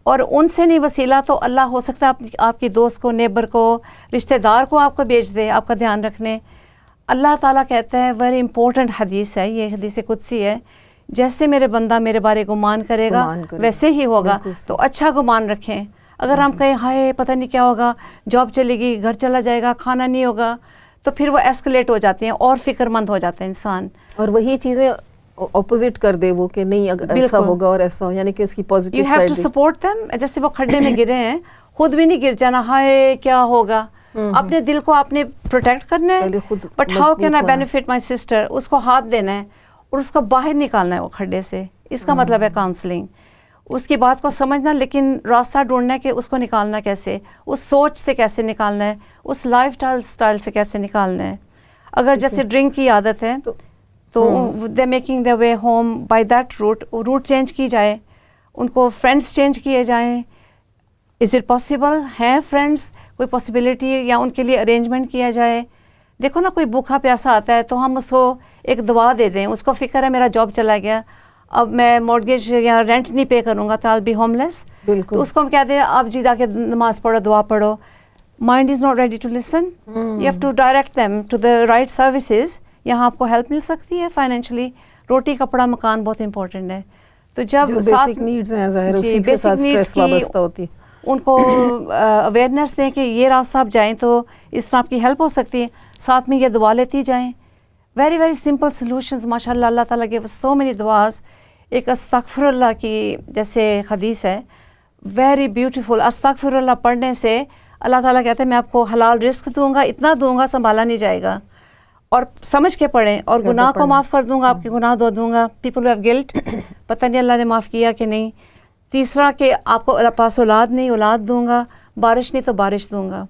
اور ان سے نہیں وسیلہ تو اللہ ہو سکتا ہے آپ کی دوست کو, نیبر کو, رشتہ دار کو آپ کو بھیج دے آپ کا دھیان رکھنے. اللہ تعالیٰ کہتا ہے, ویری امپورٹنٹ حدیث ہے یہ, حدیث قدسی ہے, جیسے میرے بندہ میرے بارے گمان کرے گا ویسے ہی ہوگا. تو اچھا گمان رکھیں. اگر ہم کہیں ہائے پتہ نہیں کیا ہوگا, جاب چلے گی, گھر چلا جائے گا, کھانا نہیں ہوگا, تو پھر وہ ایسکلیٹ ہو جاتے ہیں اور فکر مند ہو جاتا ہے انسان. اور وہی چیزیں اپوزٹ کر دے وہ کہ نہیں ایسا ہوگا اور ایسا ہو, یعنی کہ اس کی positive side. You have to support them. جیسے وہ کھڈے میں گرے ہیں, خود بھی نہیں گر جانا, ہائے کیا ہوگا. اپنے دل کو آپ نے پروٹیکٹ کرنا ہے, but how can I benefit my sister, اس کو ہاتھ دینا ہے اور اس کو باہر نکالنا ہے وہ کھڈے سے. اس کا مطلب ہے کاؤنسلنگ. اس کی بات کو سمجھنا, لیکن راستہ ڈھونڈنا ہے کہ اس کو نکالنا کیسے, اس سوچ سے کیسے نکالنا ہے, اس لائف اسٹائل سے کیسے نکالنا ہے. اگر جیسے ڈرنک کی عادت ہے تو they making the way home by that route change کی جائے, ان کو فرینڈس چینج کیے جائیں. از اٹ پاسبل, ہیں فرینڈس, کوئی پاسبلٹی, یا ان کے لیے ارینجمنٹ کیا جائے. دیکھو نا کوئی بھوکا پیاسا آتا ہے تو ہم اس کو ایک دعا دے دیں, اس کو فکر ہے میرا جاب چلا گیا, اب میں مورگیج یا رینٹ نہیں پے کروں گا تو آل بی ہوم لیس. تو اس کو ہم کہہ دیں آپ جی جا کے نماز پڑھو, دعا پڑھو. Mind is not ready to listen. You have to direct them to the right services. یہاں آپ کو ہیلپ مل سکتی ہے فائنینشلی. روٹی کپڑا مکان بہت امپورٹنٹ ہے. تو جب بیسک نیڈز ہیں ظاہر اسی کے ساتھ سٹریس وابستہ ہوتی ہے، ان کو اویئرنیس دیں کہ یہ راستہ آپ جائیں تو اس طرح آپ کی ہیلپ ہو سکتی ہے، ساتھ میں یہ دعا لیتی جائیں. ویری ویری سمپل سلوشنز ماشاء اللہ. اللہ تعالیٰ کے سو مینی دعاز. ایک استغفر اللہ کی جیسے حدیث ہے، ویری بیوٹیفل. استغفر اللہ پڑھنے سے اللہ تعالیٰ کہتے ہیں میں آپ کو حلال رزق دوں گا، اتنا دوں گا سنبھالا نہیں جائے گا، اور سمجھ کے پڑھیں، اور گناہ کو معاف کر دوں گا، آپ کے گناہ دھو دوں گا. پیپل ہیو گلٹ، پتہ نہیں اللہ نے معاف کیا کہ نہیں. تیسرا کہ آپ کو اللہ پاس اولاد نہیں، اولاد دوں گا. بارش نہیں تو بارش دوں گا.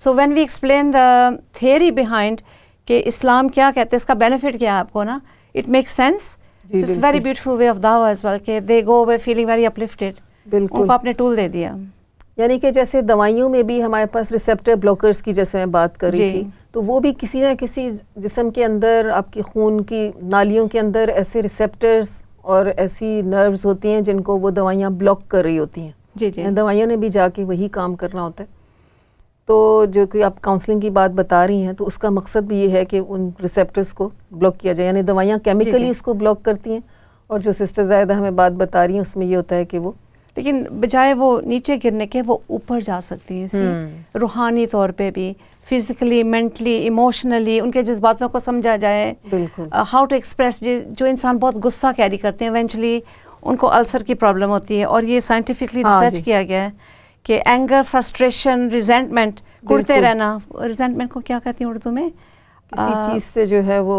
So when we explain the theory behind کہ اسلام کیا کہتے ہیں، اس کا بینیفٹ کیا ہے آپ کو نا، it make sense. It's very beautiful way of دعویٰ ایز ویل کہ they go away feeling very اپلفٹیڈ. بالکل ان کو آپ نے ٹول دے دیا. یعنی کہ جیسے دوائیوں میں بھی ہمارے پاس ریسیپٹر بلاکرز کی جیسے میں بات کر رہی تھی، تو وہ بھی کسی نہ کسی جسم کے اندر آپ کی خون کی نالیوں کے اندر ایسے ریسیپٹرز اور ایسی نروز ہوتی ہیں جن کو وہ دوائیاں بلاک کر رہی ہوتی ہیں. جی جی دوائیوں نے بھی جا کے وہی کام کرنا ہوتا ہے. تو جو کہ آپ کاؤنسلنگ کی بات بتا رہی ہیں تو اس کا مقصد بھی یہ ہے کہ ان ریسیپٹرز کو بلاک کیا جائے. یعنی دوائیاں کیمیکلی اس کو بلاک کرتی ہیں، اور جو سسٹر زاہدہ ہمیں بات بتا رہی ہیں اس میں یہ ہوتا ہے کہ وہ لیکن بجائے وہ نیچے گرنے کے وہ اوپر جا سکتی ہیں روحانی طور پہ بھی، فزیکلی، مینٹلی، ایموشنلی ان کے جذباتوں کو سمجھا جائے. بالکل ہاؤ ٹو ایکسپریس. جو انسان بہت غصہ کیری کرتے ہیں ایونچولی ان کو السر کی پرابلم ہوتی ہے، اور یہ سائنٹیفکلی ریسرچ کیا گیا ہے کہ اینگر، فرسٹریشن، ریزنٹمنٹ، کڑتے رہنا. ریزنٹمنٹ کو کیا کہتی ہیں اردو میں؟ کسی چیز سے جو ہے وہ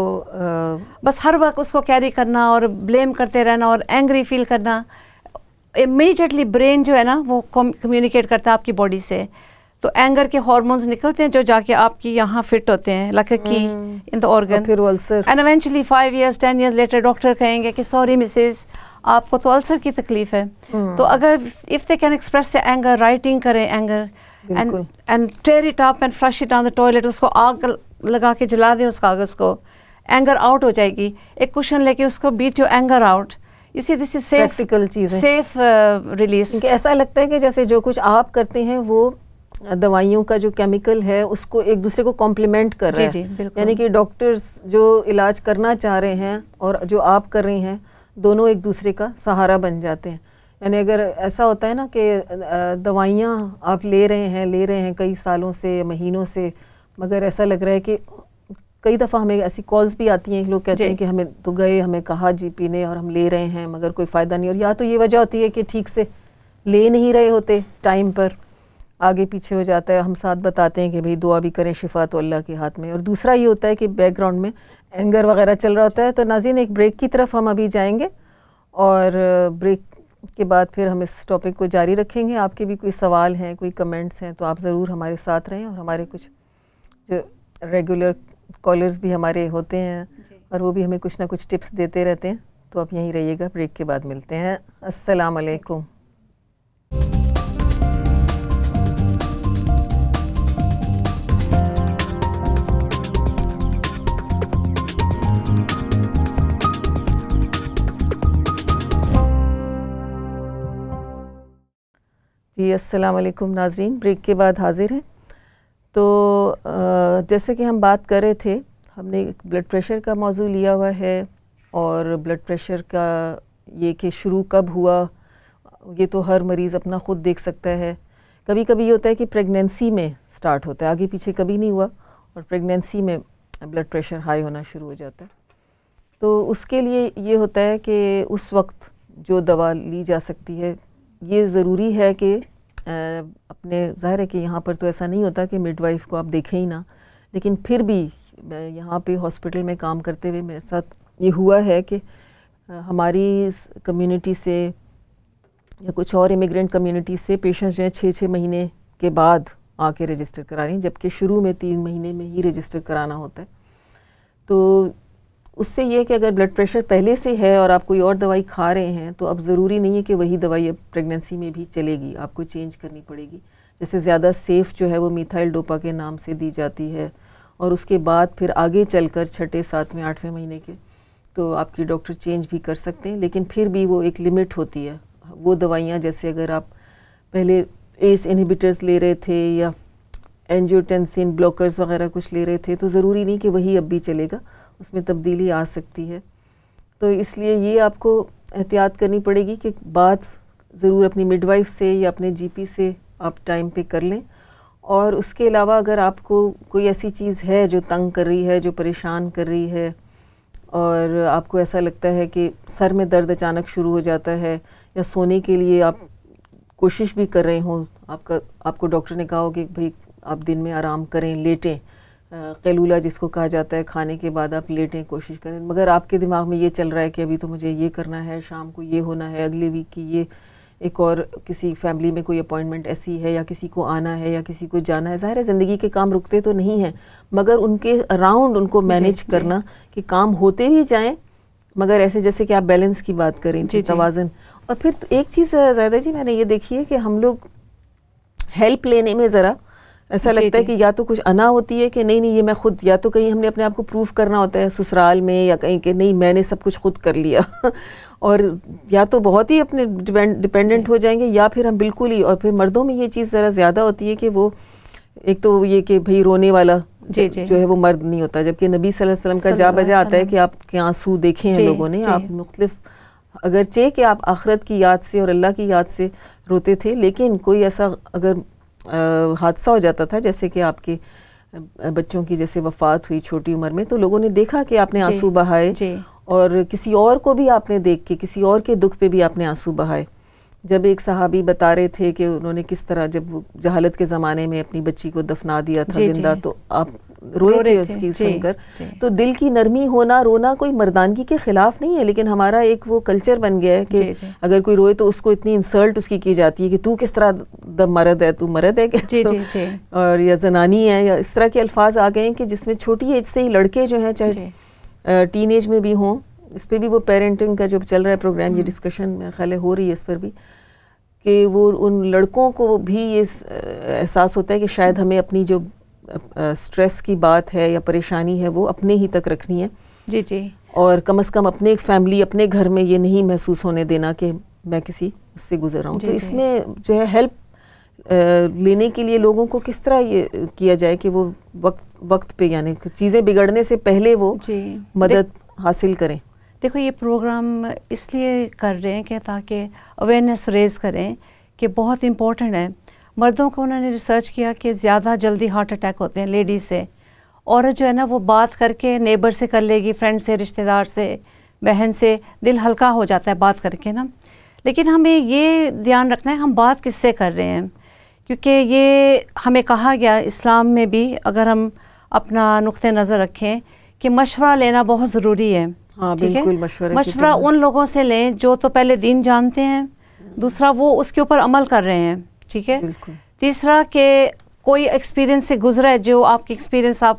بس ہر وقت اس کو کیری کرنا اور بلیم کرتے رہنا اور اینگری فیل کرنا. امیجیٹلی برین جو ہے نا وہ کمیونیکیٹ کرتا ہے آپ کی باڈی سے. تو اینگر کے ہارمونز نکلتے ہیں جو جا کے آپ کی یہاں فٹ ہوتے ہیں لائک اے کی ان دا آرگن. پھر وہ ulcer, and eventually 5 years 10 years later doctor کہیں گے کہ سوری مسز آپ کو تو السر کی تکلیف ہے. تو اگر if they can express the anger, writing کریں anger and tear it up and flush it down the toilet, اس کو آگ لگا کے جلا دیں اس کاغذ کو، اینگر آؤٹ ہو جائے گی. ایک کوشن لے کے اس کو beat your anger out. You see, this is safe, practical چیز ہے، safe release. ایسا لگتا ہے کہ جیسے جو کچھ آپ کرتے ہیں وہ دوائیوں کا جو کیمیکل ہے اس کو ایک دوسرے کو کمپلیمنٹ کر رہا ہے. جی بالکل. یعنی کہ ڈاکٹرز جو علاج کرنا چاہ رہے ہیں اور جو آپ کر رہی ہیں دونوں ایک دوسرے کا سہارا بن جاتے ہیں. یعنی اگر ایسا ہوتا ہے نا کہ دوائیاں آپ لے رہے ہیں کئی سالوں سے، مہینوں سے، مگر ایسا لگ رہا ہے کہ کئی دفعہ ہمیں ایسی کالز بھی آتی ہیں، لوگ کہتے ہیں کہ ہمیں تو گئے، ہمیں کہا جی پی نے، اور ہم لے رہے ہیں مگر کوئی فائدہ نہیں. اور یا تو یہ وجہ ہوتی ہے کہ ٹھیک سے لے نہیں رہے ہوتے، ٹائم پر آگے پیچھے ہو جاتا ہے. ہم ساتھ بتاتے ہیں کہ بھئی دعا بھی کریں، شفا تو اللہ کے ہاتھ میں. اور دوسرا یہ ہوتا ہے کہ بیک گراؤنڈ میں اینگر وغیرہ چل رہا ہوتا ہے. تو ناظرین ایک بریک کی طرف ہم ابھی جائیں گے، اور بریک کے بعد پھر ہم اس ٹاپک کو جاری رکھیں گے. آپ کے بھی کوئی سوال ہیں، کوئی کمنٹس ہیں تو آپ ضرور ہمارے ساتھ رہیں. اور ہمارے کچھ جو ریگولر کالرز بھی ہمارے ہوتے ہیں اور وہ بھی ہمیں کچھ نہ کچھ ٹپس دیتے رہتے ہیں. تو آپ یہیں رہیے گا، بریک کے بعد ملتے ہیں. السلام علیکم. جی السلام علیکم ناظرین، بریک کے بعد حاضر ہیں. تو جیسے کہ ہم بات کر رہے تھے، ہم نے بلڈ پریشر کا موضوع لیا ہوا ہے، اور بلڈ پریشر کا یہ کہ شروع کب ہوا یہ تو ہر مریض اپنا خود دیکھ سکتا ہے. کبھی کبھی یہ ہوتا ہے کہ پریگنینسی میں سٹارٹ ہوتا ہے، آگے پیچھے کبھی نہیں ہوا، اور پریگنینسی میں بلڈ پریشر ہائی ہونا شروع ہو جاتا ہے. تو اس کے لیے یہ ہوتا ہے کہ اس وقت جو دوا لی جا سکتی ہے، یہ ضروری ہے کہ اپنے، ظاہر ہے کہ یہاں پر تو ایسا نہیں ہوتا کہ مڈ وائف کو آپ دیکھیں ہی نہ، لیکن پھر بھی یہاں پہ ہاسپٹل میں کام کرتے ہوئے میرے ساتھ یہ ہوا ہے کہ ہماری کمیونٹی سے یا کچھ اور امیگرینٹ کمیونٹی سے پیشنٹس جو ہیں 6 مہینے کے بعد آ کے رجسٹر کرا رہی ہیں، جبکہ شروع میں 3 مہینے میں ہی رجسٹر کرانا ہوتا ہے. تو اس سے یہ کہ اگر بلڈ پریشر پہلے سے ہے اور آپ کوئی اور دوائی کھا رہے ہیں تو اب ضروری نہیں ہے کہ وہی دوائی اب پریگنینسی میں بھی چلے گی، آپ کو چینج کرنی پڑے گی. جیسے زیادہ سیف جو ہے وہ میتھائل ڈوپا کے نام سے دی جاتی ہے، اور اس کے بعد پھر آگے چل کر 6، 7، 8 مہینے کے تو آپ کی ڈاکٹر چینج بھی کر سکتے ہیں. لیکن پھر بھی وہ ایک لمٹ ہوتی ہے. وہ دوائیاں جیسے اگر آپ پہلے ایس انہیبیٹرز لے رہے تھے یا اینجیوٹینسن بلاکرز وغیرہ کچھ لے رہے تھے تو ضروری نہیں کہ وہی اب بھی چلے گا، اس میں تبدیلی آ سکتی ہے. تو اس لیے یہ آپ کو احتیاط کرنی پڑے گی کہ بات ضرور اپنی مڈ وائف سے یا اپنے جی پی سے آپ ٹائم پہ کر لیں. اور اس کے علاوہ اگر آپ کو کوئی ایسی چیز ہے جو تنگ کر رہی ہے, جو پریشان کر رہی ہے, اور آپ کو ایسا لگتا ہے کہ سر میں درد اچانک شروع ہو جاتا ہے, یا سونے کے لیے آپ کوشش بھی کر رہے ہوں, آپ کو ڈاکٹر نے کہا ہو کہ بھئی آپ دن میں آرام کریں, لیٹیں, قیلولہ جس کو کہا جاتا ہے, کھانے کے بعد آپ لیٹیں, کوشش کریں, مگر آپ کے دماغ میں یہ چل رہا ہے کہ ابھی تو مجھے یہ کرنا ہے, شام کو یہ ہونا ہے, اگلے ویک کی یہ ایک اور کسی فیملی میں کوئی اپوائنٹمنٹ ایسی ہے, یا کسی کو آنا ہے یا کسی کو جانا ہے. ظاہر ہے زندگی کے کام رکتے تو نہیں ہیں, مگر ان کے اراؤنڈ ان کو مینیج کرنا کہ کام ہوتے بھی جائیں مگر ایسے جیسے کہ آپ بیلنس کی بات کریں, توازن. اور پھر ایک چیز زیادہ جی میں نے یہ دیکھی ہے کہ ہم لوگ ہیلپ لینے میں ذرا ایسا لگتا ہے کہ یا تو کچھ انا ہوتی ہے کہ نہیں یہ میں خود, یا تو کہیں ہم نے اپنے آپ کو پروف کرنا ہوتا ہے سسرال میں یا کہیں کہ نہیں میں نے سب کچھ خود کر لیا, اور یا تو بہت ہی اپنے ڈپینڈنٹ ہو جائیں گے, یا پھر ہم بالکل ہی. اور پھر مردوں میں یہ چیز ذرا زیادہ ہوتی ہے کہ وہ ایک تو یہ کہ بھئی رونے والا جو ہے وہ مرد نہیں ہوتا, جبکہ نبی صلی اللہ علیہ وسلم کا جا بجا آتا ہے کہ آپ کے آنسو دیکھے ہیں لوگوں نے, آپ مختلف اگرچہ کہ آپ آخرت کی یاد سے اور اللہ کی یاد سے روتے تھے, لیکن کوئی ایسا اگر حادثہ ہو جاتا تھا جیسے کہ آپ کے بچوں کی جیسے وفات ہوئی چھوٹی عمر میں, تو لوگوں نے دیکھا کہ آپ نے آنسو بہائے, اور کسی اور کو بھی آپ نے دیکھ کے کسی اور کے دکھ پہ بھی آپ نے آنسو بہائے. جب ایک صحابی بتا رہے تھے کہ انہوں نے کس طرح جب جہالت کے زمانے میں اپنی بچی کو دفنا دیا تھا زندہ, تو آپ روئے تھے اس کی سن کر. تو دل کی نرمی ہونا, رونا کوئی مردانگی کے خلاف نہیں ہے, لیکن ہمارا ایک وہ کلچر بن گیا ہے کہ اگر کوئی روئے تو اس کو اتنی انسلٹ اس کی جاتی ہے کہ تو کس طرح مرد ہے, تو مرد ہے کہ اور یا زنانی ہے, یا اس طرح کے الفاظ آ گئے ہیں کہ جس میں چھوٹی ایج سے ہی لڑکے جو ہیں چاہے ٹین ایج میں بھی ہوں, اس پہ بھی وہ پیرنٹنگ کا جو چل رہا ہے پروگرام, یہ ڈسکشن میرے خیال ہے ہو رہی ہے اس پر بھی, کہ وہ ان لڑکوں کو بھی یہ احساس ہوتا ہے کہ شاید ہمیں اپنی جو سٹریس کی بات ہے یا پریشانی ہے وہ اپنے ہی تک رکھنی ہے, اور کم از کم اپنے فیملی اپنے گھر میں یہ نہیں محسوس ہونے دینا کہ میں کسی اس سے گزر رہا ہوں. تو اس میں جو ہے ہیلپ لینے کے لیے لوگوں کو کس طرح یہ کیا جائے کہ وہ وقت پہ, یعنی چیزیں بگڑنے سے پہلے وہ مدد حاصل کریں. دیکھو یہ پروگرام اس لیے کر رہے ہیں کہ تاکہ اویئرنیس ریز کریں کہ بہت امپورٹنٹ ہے. مردوں کو انہوں نے ریسرچ کیا کہ زیادہ جلدی ہارٹ اٹیک ہوتے ہیں لیڈیز سے. عورت جو ہے نا وہ بات کر کے نیبر سے کر لے گی, فرینڈ سے, رشتہ دار سے, بہن سے, دل ہلکا ہو جاتا ہے بات کر کے نا. لیکن ہمیں یہ دھیان رکھنا ہے ہم بات کس سے کر رہے ہیں, کیونکہ یہ ہمیں کہا گیا اسلام میں بھی, اگر ہم اپنا نقطۂ نظر رکھیں کہ مشورہ لینا بہت ضروری ہے. ٹھیک ہے, مشورہ ان لوگوں سے لیں جو تو پہلے دین جانتے ہیں, دوسرا وہ اس کے اوپر عمل کر رہے ہیں, ٹھیک ہے, تیسرا کہ کوئی ایکسپیرینس سے گزرا ہے جو آپ کی ایکسپیرینس آپ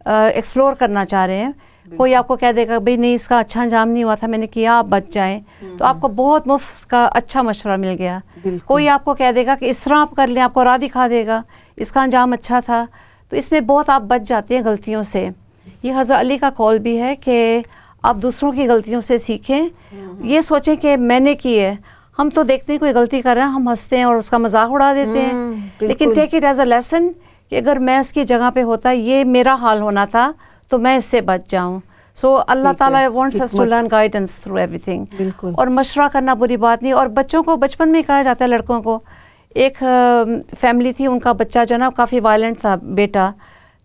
ایکسپلور کرنا چاہ رہے ہیں. کوئی آپ کو کہہ دے گا بھئی نہیں اس کا اچھا انجام نہیں ہوا تھا, میں نے کیا آپ بچ جائیں, تو آپ کو بہت مفت کا اچھا مشورہ مل گیا. کوئی آپ کو کہہ دے گا کہ اس طرح آپ کر لیں, آپ کو راہ دکھا دے گا, اس کا انجام اچھا تھا, تو اس میں بہت آپ بچ جاتے ہیں غلطیوں سے. یہ حضرت علی کا قول بھی ہے کہ آپ دوسروں کی غلطیوں سے سیکھیں, یہ سوچیں کہ میں نے کی ہے. ہم تو دیکھتے ہیں کوئی غلطی کر رہے ہیں, ہم ہنستے ہیں اور اس کا مذاق اڑا دیتے ہیں, لیکن take it as a lesson کہ اگر میں اس کی جگہ پہ ہوتا, یہ میرا حال ہونا تھا, تو میں اس سے بچ جاؤں. سو اللہ تعالیٰ wants us to learn guidance through everything. اور مشورہ کرنا بری بات نہیں. اور بچوں کو بچپن میں کہا جاتا ہے لڑکوں کو, ایک فیملی تھی ان کا بچہ جو ہے نا کافی وائلنٹ تھا بیٹا,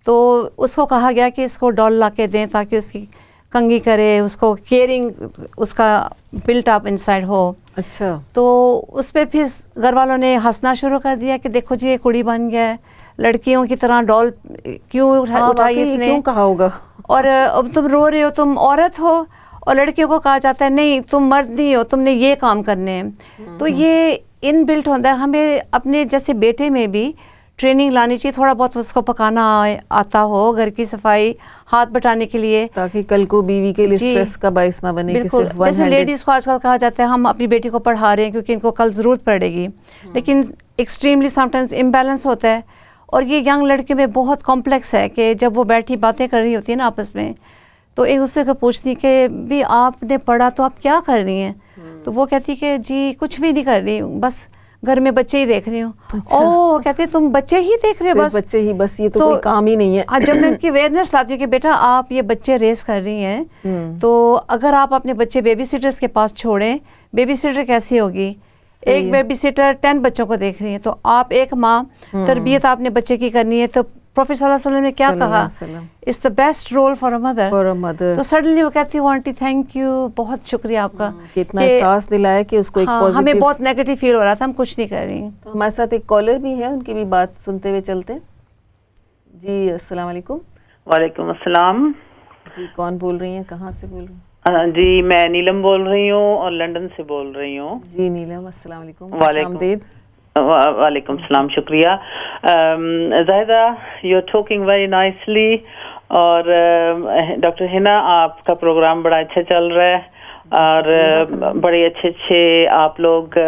تو اس کو کہا گیا کہ اس کو ڈال لا کے دیں تاکہ اس کی کنگھی کرے, اس کو کیئرنگ اس کا بلٹ اپ انسائڈ ہو. اچھا, تو اس پہ پھر گھر والوں نے ہنسنا شروع کر دیا کہ دیکھو جی یہ کڑی بن گیا ہے, لڑکیوں کی طرح ڈال کیوں اٹھائی اس نے, کیوں کہا ہوگا, اور اب تم رو رہے ہو, تم عورت ہو. اور لڑکیوں کو کہا جاتا ہے نہیں تم مرد نہیں ہو, تم نے یہ کام کرنے ہیں. تو یہ ان بلٹ ہوتا ہے. ہمیں اپنے جیسے بیٹے میں بھی ٹریننگ لانی چاہیے, تھوڑا بہت اس کو پکانا آتا ہو, گھر کی صفائی, ہاتھ بٹانے کے لیے, تاکہ کل کو بیوی کے لیے سٹریس کا باعث نہ بنے. بالکل, جیسے لیڈیز کو آج کل کہا جاتا ہے ہم اپنی بیٹی کو پڑھا رہے ہیں کیونکہ ان کو کل ضرورت پڑے گی, لیکن ایکسٹریملی سم ٹائمز امبیلنس ہوتا ہے. اور یہ ینگ لڑکیوں میں بہت کمپلیکس ہے کہ جب وہ بیٹھی باتیں کر رہی ہوتی ہیں نا آپس میں, تو ایک دوسرے کو پوچھتی کہ بھی آپ نے پڑھا تو آپ کیا کر رہی ہیں, تو وہ کہتی کہ جی کچھ بھی نہیں کر رہی, بس گھر میں بچے ہی دیکھ رہی ہوں. او کہتے ہیں تم بچے ہی دیکھ رہے ہو بچے ہی بس, یہ تو کوئی کام ہی نہیں ہے. جب میں ان کی اویئرنیس لاتی ہوں کہ بیٹا آپ یہ بچے ریز کر رہی ہیں, تو اگر آپ اپنے بچے بیبی سیٹرز کے پاس چھوڑیں, بیبی سیٹر کیسی ہوگی, ایک بیبی سیٹر 10 بچوں کو دیکھ رہی ہیں, تو آپ ایک ماں تربیت آپ نے بچے کی کرنی ہے. تو پروفیٹ صلی اللہ علیہ وسلم نے کیا کہا, it's the best rule for a mother. تو سڈنلی وہ کہتی ہوں آنٹی تھینک یو, بہت شکریہ آپ کا, کتنا احساس دلایا کہ اس کو ایک پازیٹیو. ہمیں بہت نیگیٹو فیل ہو رہا تھا, ہم کچھ نہیں کر رہی. تو ہمارے ساتھ ایک کالر بھی ہے, ان کی بھی بات سنتے ہوئے چلتے ہیں. جی السلام علیکم. وعلیکم السلام. جی کون بول رہی ہیں, کہاں سے بول رہی ہیں؟ جی میں نیلم بول رہی ہوں اور لنڈن سے بول رہی ہوں. جی نیلم السلام علیکم. وعلیکم السلام, شکریہ. Zahida you are talking very nicely, اور ڈاکٹر حنا آپ کا پروگرام بڑا اچھا چل رہا ہے, اور بڑے اچھے اچھے آپ لوگ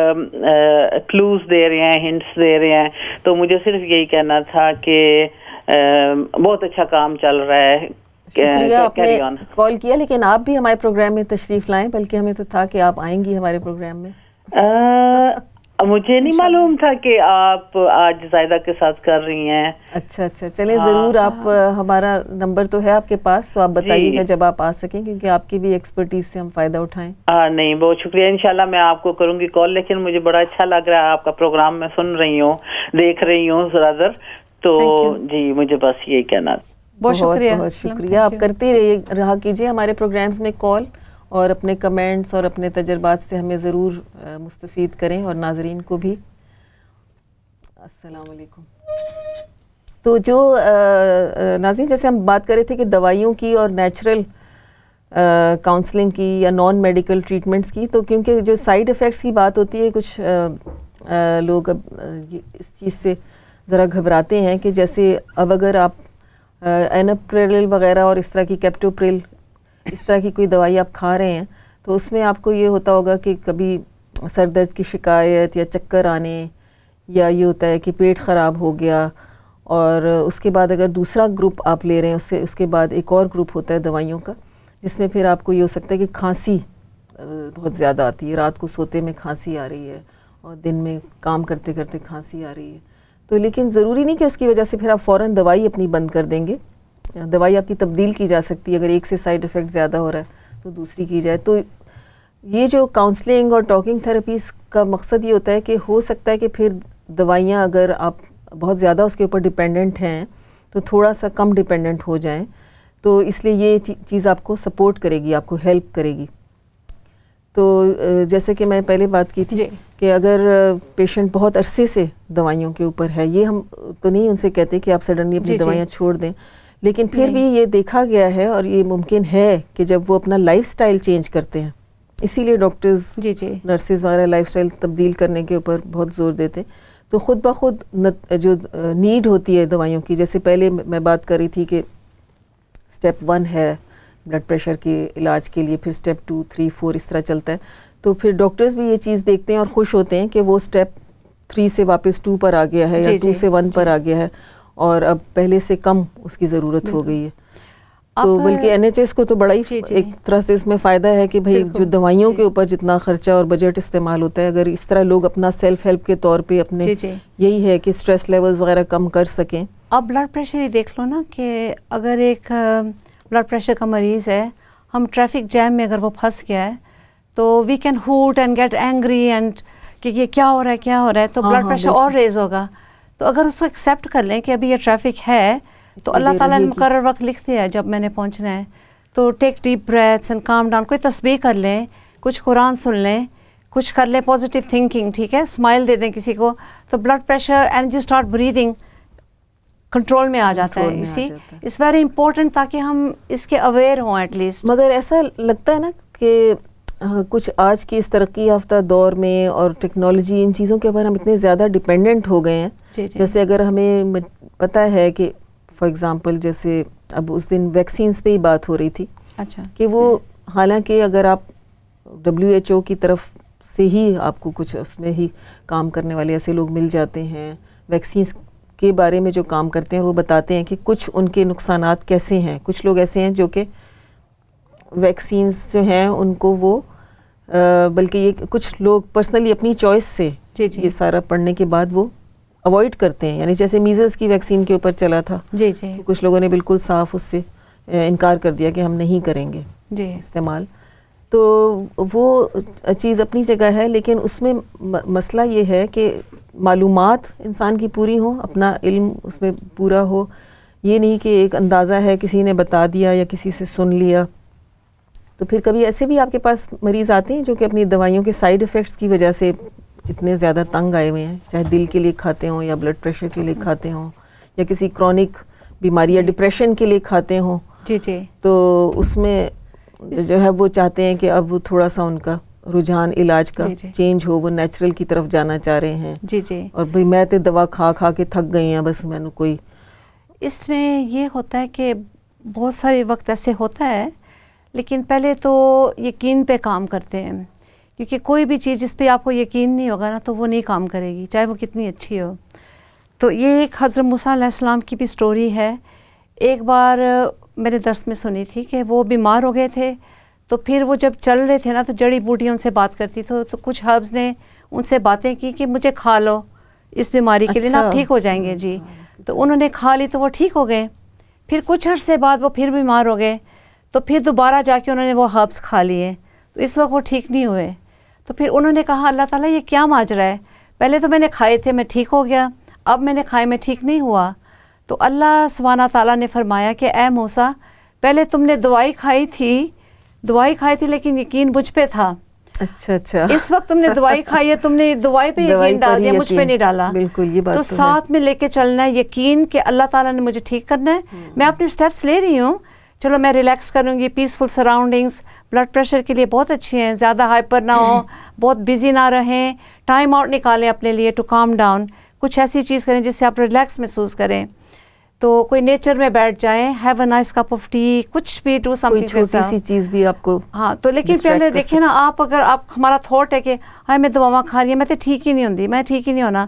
کلوز دے رہے ہیں, ہنٹس دے رہے ہیں. تو مجھے صرف یہی کہنا تھا کہ بہت اچھا کام چل رہا ہے. شکریہ آپ نے کال کیا, لیکن آپ بھی ہمارے پروگرام میں تشریف لائیں, بلکہ ہمیں تو تھا کہ آپ آئیں گی ہمارے پروگرام میں. مجھے نہیں معلوم تھا کہ آپ آج زائدہ کے ساتھ کر رہی ہیں. اچھا اچھا, چلیں ضرور, آپ ہمارا نمبر تو ہے آپ کے پاس, تو آپ بتائیے گا جب آپ آ سکیں, کیونکہ آپ کی بھی ایکسپرٹیز سے ہم فائدہ اٹھائیں. نہیں بہت شکریہ, انشاءاللہ میں آپ کو کروں گی کال. لیکن مجھے بڑا اچھا لگ رہا ہے آپ کا پروگرام, میں سن رہی ہوں, دیکھ رہی ہوں ذرا. تو جی مجھے بس یہی کہنا. بہت شکریہ. بہت شکریہ, آپ کرتے رہا کیجیے ہمارے پروگرامز میں کال, اور اپنے کمنٹس اور اپنے تجربات سے ہمیں ضرور مستفید کریں, اور ناظرین کو بھی. السلام علیکم. تو جو ناظرین, جیسے ہم بات کر رہے تھے کہ دوائیوں کی اور نیچرل کاؤنسلنگ کی یا نان میڈیکل ٹریٹمنٹس کی, تو کیونکہ جو سائیڈ ایفیکٹس کی بات ہوتی ہے, کچھ لوگ اب اس چیز سے ذرا گھبراتے ہیں کہ جیسے اب اگر آپ اینپریل وغیرہ اور اس طرح کی کیپٹوپریل, اس طرح کی کوئی دوائی آپ کھا رہے ہیں, تو اس میں آپ کو یہ ہوتا ہوگا کہ کبھی سر درد کی شکایت یا چکر آنے, یا یہ ہوتا ہے کہ پیٹ خراب ہو گیا. اور اس کے بعد اگر دوسرا گروپ آپ لے رہے ہیں, اس کے بعد ایک اور گروپ ہوتا ہے دوائیوں کا, جس میں پھر آپ کو یہ ہو سکتا ہے کہ کھانسی بہت زیادہ آتی ہے, رات کو سوتے میں کھانسی آ رہی ہے, اور دن میں کام کرتے کرتے کھانسی آ رہی ہے. تو لیکن ضروری نہیں کہ اس کی وجہ سے پھر آپ فوراً دوائی اپنی بند کر دیں گے. دوائی آپ کی تبدیل کی جا سکتی ہے, اگر ایک سے سائیڈ ایفیکٹ زیادہ ہو رہا ہے تو دوسری کی جائے. تو یہ جو کاؤنسلنگ اور ٹاکنگ تھراپیز کا مقصد یہ ہوتا ہے کہ ہو سکتا ہے کہ پھر دوائیاں اگر آپ بہت زیادہ اس کے اوپر ڈیپینڈنٹ ہیں, تو تھوڑا سا کم ڈیپینڈنٹ ہو جائیں. تو اس لیے یہ چیز آپ کو سپورٹ کرے گی, آپ کو ہیلپ کرے گی. تو جیسے کہ میں پہلے بات کی تھی کہ اگر پیشنٹ بہت عرصے سے دوائیوں کے اوپر ہے, یہ ہم تو نہیں ان سے کہتے کہ آپ سڈنلی اپنی دوائیاں چھوڑ دیں, لیکن پھر بھی یہ دیکھا گیا ہے اور یہ ممکن ہے کہ جب وہ اپنا لائف سٹائل چینج کرتے ہیں, اسی لیے ڈاکٹرز نرسز وغیرہ لائف سٹائل تبدیل کرنے کے اوپر بہت زور دیتے, تو خود بخود جو نیڈ ہوتی ہے دوائیوں کی, جیسے پہلے میں بات کر رہی تھی کہ سٹیپ 1 ہے بلڈ پریشر کے علاج کے لیے, پھر سٹیپ 2, 3, 4 اس طرح چلتا ہے. تو پھر ڈاکٹرز بھی یہ چیز دیکھتے ہیں اور خوش ہوتے ہیں کہ وہ سٹیپ 3 سے واپس 2 پر آ گیا ہے, یا 2 سے 1 پر آ گیا ہے, اور اب پہلے سے کم اس کی ضرورت ہو گئی ہے. تو بلکہ NHS کو تو بڑا ہی ایک طرح سے اس میں فائدہ ہے کہ بھئی جو دوائیوں کے اوپر جتنا خرچہ اور بجٹ استعمال ہوتا ہے, اگر اس طرح لوگ اپنا سیلف ہیلپ کے طور پہ اپنے یہی ہے کہ سٹریس لیولز وغیرہ کم کر سکیں. اب بلڈ پریشر ہی دیکھ لو نا, کہ اگر ایک بلڈ پریشر کا مریض ہے, ہم ٹریفک جیم میں اگر وہ پھنس گیا ہے, تو we can hot and get angry and کہ یہ کیا ہو رہا ہے, تو بلڈ پریشر اور ریز ہوگا. تو اگر اس کو ایکسیپٹ کر لیں کہ ابھی یہ ٹریفک ہے, تو اللہ تعالیٰ نے مقرر وقت لکھ دیا ہے جب میں نے پہنچنا ہے, تو ٹیک ڈیپ بریتھس اینڈ کام ڈاؤن, کوئی تسبیح کر لیں, کچھ قرآن سن لیں, کچھ کر لیں پازیٹیو تھنکنگ, ٹھیک ہے, اسمائل دے دیں کسی کو, تو blood pressure and you start breathing control میں آ جاتا ہے. اسی اٹس ویری امپورٹنٹ, تاکہ ہم اس کے اویئر ہوں ایٹ لیسٹ. مگر ایسا لگتا ہے نا کہ کچھ آج کی اس ترقی یافتہ دور میں اور ٹیکنالوجی, ان چیزوں کے اوپر ہم اتنے زیادہ ڈیپینڈنٹ ہو گئے ہیں. جیسے اگر ہمیں پتہ ہے کہ فار ایگزامپل جیسے اب اس دن ویکسینز پہ ہی بات ہو رہی تھی, کہ وہ حالانکہ اگر آپ WHO کی طرف سے ہی آپ کو کچھ اس میں ہی کام کرنے والے ایسے لوگ مل جاتے ہیں, ویکسینز کے بارے میں جو کام کرتے ہیں, وہ بتاتے ہیں کہ کچھ ان کے نقصانات کیسے ہیں. کچھ لوگ ایسے ہیں جو کہ ویکسینز جو ہیں ان کو وہ بلکہ یہ کچھ لوگ پرسنلی اپنی چوائس سے یہ سارا پڑھنے کے بعد وہ اوائڈ کرتے ہیں. یعنی جیسے میزلس کی ویکسین کے اوپر چلا تھا, کچھ لوگوں نے بالکل صاف اس سے انکار کر دیا کہ ہم نہیں کریں گے استعمال. تو وہ چیز اپنی جگہ ہے, لیکن اس میں مسئلہ یہ ہے کہ معلومات انسان کی پوری ہوں, اپنا علم اس میں پورا ہو. یہ نہیں کہ ایک اندازہ ہے کسی نے بتا دیا یا کسی سے سن لیا. تو پھر کبھی ایسے بھی آپ کے پاس مریض آتے ہیں جو کہ اپنی دوائیوں کے سائیڈ ایفیکٹس کی وجہ سے اتنے زیادہ تنگ آئے ہوئے ہیں, چاہے دل کے لیے کھاتے ہوں یا بلڈ پریشر کے لیے کھاتے ہوں یا کسی کرونک بیماری یا ڈپریشن کے لیے کھاتے ہوں. تو اس میں جو ہے وہ چاہتے ہیں کہ اب وہ تھوڑا سا ان کا رجحان علاج کا چینج ہو, وہ نیچرل کی طرف جانا چاہ رہے ہیں. اور بھئی میں تو دوا کھا کھا کے تھک گئی ہیں, بس میں نے کوئی. اس میں یہ ہوتا ہے کہ بہت سارے وقت ایسے ہوتا ہے, لیکن پہلے تو یقین پہ کام کرتے ہیں, کیونکہ کوئی بھی چیز جس پہ آپ کو یقین نہیں ہوگا نا تو وہ نہیں کام کرے گی, چاہے وہ کتنی اچھی ہو. تو یہ ایک حضرت موسیٰ علیہ السلام کی بھی سٹوری ہے. ایک بار میں نے درس میں سنی تھی کہ وہ بیمار ہو گئے تھے, تو پھر وہ جب چل رہے تھے نا تو جڑی بوٹیاں ان سے بات کرتی تھی, تو کچھ ہربز نے ان سے باتیں کی کہ مجھے کھا لو اس بیماری کے لیے نا آپ ٹھیک ہو جائیں گے جی. تو انہوں نے کھا لی تو وہ ٹھیک ہو گئے. پھر کچھ عرصے بعد وہ پھر بیمار ہو گئے, تو پھر دوبارہ جا کے انہوں نے وہ ہربز کھا لیے, تو اس وقت وہ ٹھیک نہیں ہوئے. تو پھر انہوں نے کہا اللہ تعالیٰ یہ کیا ماجرا ہے, پہلے تو میں نے کھائے تھے میں ٹھیک ہو گیا, اب میں نے کھائے میں ٹھیک نہیں ہوا. تو اللہ سبحانہ تعالیٰ نے فرمایا کہ اے موسیٰ, پہلے تم نے دوائی کھائی تھی لیکن یقین مجھ پہ تھا. اچھا اس وقت تم نے دوائی کھائی ہے, تم نے دوائی پہ یقین ڈال دیا, مجھ پہ نہیں ڈالا. بالکل یہ بات تو ساتھ میں لے کے چلنا ہے یقین کہ اللہ تعالیٰ نے مجھے ٹھیک کرنا ہے. میں اپنے سٹیپس لے رہی ہوں, چلو میں ریلیکس کروں گی, پیسفل سراؤنڈنگس بلڈ پریشر کے لیے بہت اچھی ہیں, زیادہ ہائپر نہ ہوں, بہت بزی نہ رہیں, ٹائم آؤٹ نکالیں اپنے لیے ٹو کام ڈاؤن, کچھ ایسی چیز کریں جس سے آپ ریلیکس محسوس کریں. تو کوئی نیچر میں بیٹھ جائیں, have a nice cup of T, کچھ بھی ڈو سم تھنگ, چھوٹی سی چیز بھی آپ کو. ہاں تو لیکن پہلے دیکھیں نا, آپ اگر آپ ہمارا تھاٹ ہے کہ ہاں میں دواواں کھا رہی ہوں, میں تو ٹھیک ہی نہیں ہوتی, میں ٹھیک ہی نہیں ہونا,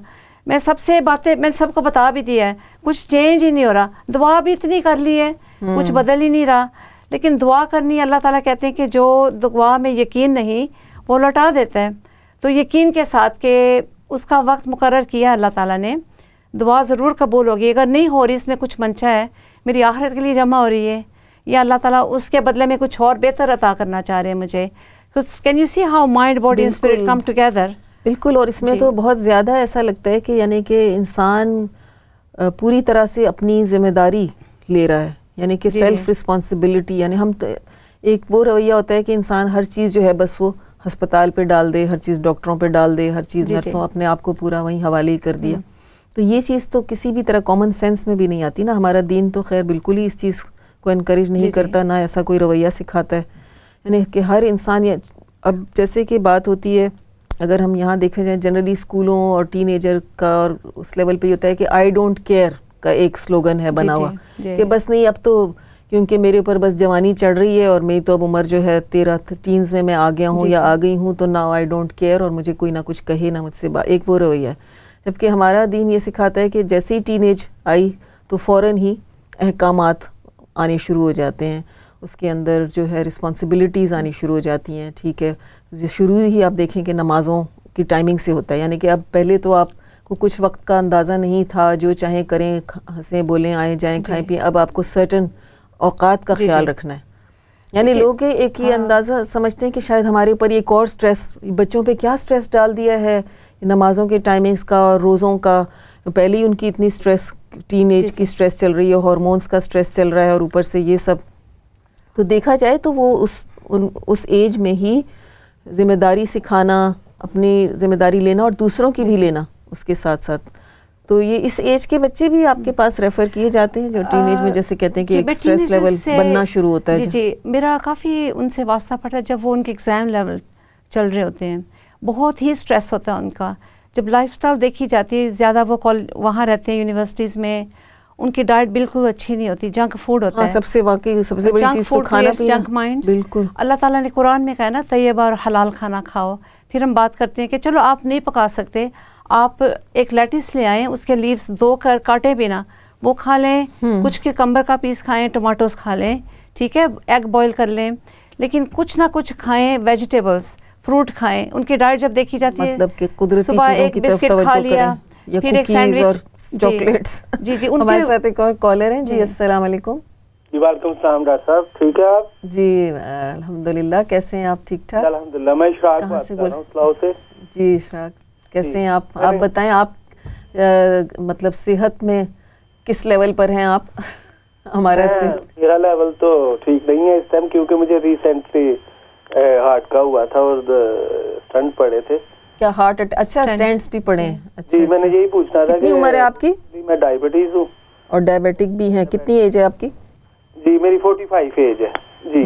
میں سب سے باتیں میں سب کو بتا بھی دیا ہے, کچھ چینج ہی نہیں ہو رہا, دعا بھی اتنی کر لی ہے, کچھ بدل ہی نہیں رہا. لیکن دعا کرنی ہے, اللہ تعالیٰ کہتے ہیں کہ جو دعا میں یقین نہیں وہ لوٹا دیتا ہے. تو یقین کے ساتھ کہ اس کا وقت مقرر کیا اللہ تعالیٰ نے, دعا ضرور قبول ہوگی. اگر نہیں ہو رہی, اس میں کچھ منشا ہے, میری آخرت کے لیے جمع ہو رہی ہے, یا اللہ تعالیٰ اس کے بدلے میں کچھ اور بہتر عطا کرنا چاہ رہے ہیں مجھے. Can you see how mind body and spirit come together. بالکل. اور اس میں تو بہت زیادہ ایسا لگتا ہے کہ یعنی کہ انسان پوری طرح سے اپنی ذمہ داری لے رہا ہے, یعنی کہ سیلف رسپانسبلٹی. یعنی ہم ایک وہ رویہ ہوتا ہے کہ انسان ہر چیز جو ہے بس وہ ہسپتال پہ ڈال دے, ہر چیز ڈاکٹروں پہ ڈال دے, ہر چیز نرسوں, اپنے آپ کو پورا وہیں حوالے کر دیا. تو یہ چیز تو کسی بھی طرح کامن سینس میں بھی نہیں آتی نا. ہمارا دین تو خیر بالکل ہی اس چیز کو انکریج نہیں کرتا, نہ ایسا کوئی رویہ سکھاتا ہے. یعنی کہ ہر انسان, اب جیسے کہ بات ہوتی ہے, اگر ہم یہاں دیکھیں جائیں جنرلی اسکولوں اور ٹین ایجر کا, اور اس لیول پہ یہ ہوتا ہے کہ آئی ڈونٹ کیئر کا ایک سلوگن ہے بنا ہوا, کہ بس نہیں اب تو کیونکہ میرے اوپر بس جوانی چڑھ رہی ہے اور میری تو اب عمر جو ہے 13 میں آ گیا ہوں یا آ گئی ہوں, تو ناؤ آئی ڈونٹ کیئر, اور مجھے کوئی نہ کچھ کہے نہ مجھ سے ایک وہ رویہ ہے. جبکہ ہمارا دین یہ سکھاتا ہے کہ جیسے ہی ٹین ایج آئی تو فوراً ہی احکامات آنے شروع ہو جاتے ہیں, اس کے اندر جو ہے رسپانسبلٹیز آنی شروع ہو جاتی ہیں. ٹھیک ہے, شروع ہی آپ دیکھیں کہ نمازوں کی ٹائمنگ سے ہوتا ہے, یعنی کہ اب پہلے تو آپ کو کچھ وقت کا اندازہ نہیں تھا, جو چاہیں کریں, ہنسیں بولیں, آئیں جائیں, کھائیں پئیں. اب آپ کو سرٹن اوقات کا خیال رکھنا ہے. یعنی لوگ ایک یہ اندازہ سمجھتے ہیں کہ شاید ہمارے اوپر ایک اور سٹریس, بچوں پہ کیا سٹریس ڈال دیا ہے نمازوں کے ٹائمنگز کا اور روزوں کا. پہلے ہی ان کی اتنی سٹریس, ٹین ایج کی سٹریس چل رہی ہے, ہارمونز کا سٹریس چل رہا ہے, اور اوپر سے یہ سب. تو دیکھا جائے تو وہ اس ایج میں ہی ذمہ داری سکھانا, اپنی ذمہ داری لینا اور دوسروں کی بھی لینا اس کے ساتھ ساتھ. تو یہ اس ایج کے بچے بھی آپ کے پاس ریفر کیے جاتے ہیں جو ٹین ایج میں, جیسے کہتے ہیں کہ ایک سٹریس لیول بننا شروع ہوتا ہے. جی میرا کافی ان سے واسطہ پڑتا ہے جب وہ ان کے ایگزام لیول چل رہے ہوتے ہیں, بہت ہی سٹریس ہوتا ہے ان کا. جب لائف سٹائل دیکھی جاتی ہے, زیادہ وہ وہاں رہتے ہیں یونیورسٹیز میں, ان کی ڈائٹ بالکل اچھی نہیں ہوتی, جنک فوڈ ہوتا ہے. سب سے واقعی سب سے بڑی چیز تو کھانا پینا, جنک مائنڈس. بالکل. اللہ تعالیٰ نے قرآن میں کہا نا طیبہ اور حلال کھانا کھاؤ. پھر ہم بات کرتے ہیں کہ چلو آپ نہیں پکا سکتے, آپ ایک لیٹس لے آئیں, اس کے لیوز دھو کر کاٹے بنا وہ کھا لیں, کچھ کمبر کا پیس کھائیں, ٹماٹوز کھا لیں, ٹھیک ہے, ایگ بوائل کر لیں, لیکن کچھ نہ کچھ کھائیں, ویجیٹیبلز, فروٹ کھائیں. ان کی ڈائٹ جب دیکھی جاتی ہے مطلب کہ قدرتی صبح ایک بسکٹ کھا لیا, پھر ایک سینڈوچ, چاکلیٹس. جی جی. ان ہمارے ساتھ ایک اور کالر ہیں. جی السلام علیکم. جی وعلیکم السلام ڈاکٹر صاحب, ٹھیک ہے آپ؟ جی الحمدللہ, کیسے ہیں آپ؟ ٹھیک ٹھاک الحمدللہ. میں اشراق بات کر رہا ہوں اسلام سے. جی اشراق, کیسے ہیں آپ؟ آپ بتائیں, آپ مطلب صحت میں کس لیول پر ہیں آپ؟ ہمارا میرا لیول تو ٹھیک نہیں ہے اس ٹائم, کیونکہ مجھے ریسنٹلی ہارٹ کا ہوا تھا اور اسٹنٹ پڑے تھے. کیا ہارٹ اٹیک؟ اچھا, اسٹینٹس بھی پڑے ہیں. جی میں نے یہی پوچھنا تھا. کتنی عمر ہے آپ کی؟ میں ڈائبٹیز ہوں. اور ڈائبیٹک بھی ہیں. کتنی ایج ہے آپ کی؟ جی میری 45 ایج ہے. جی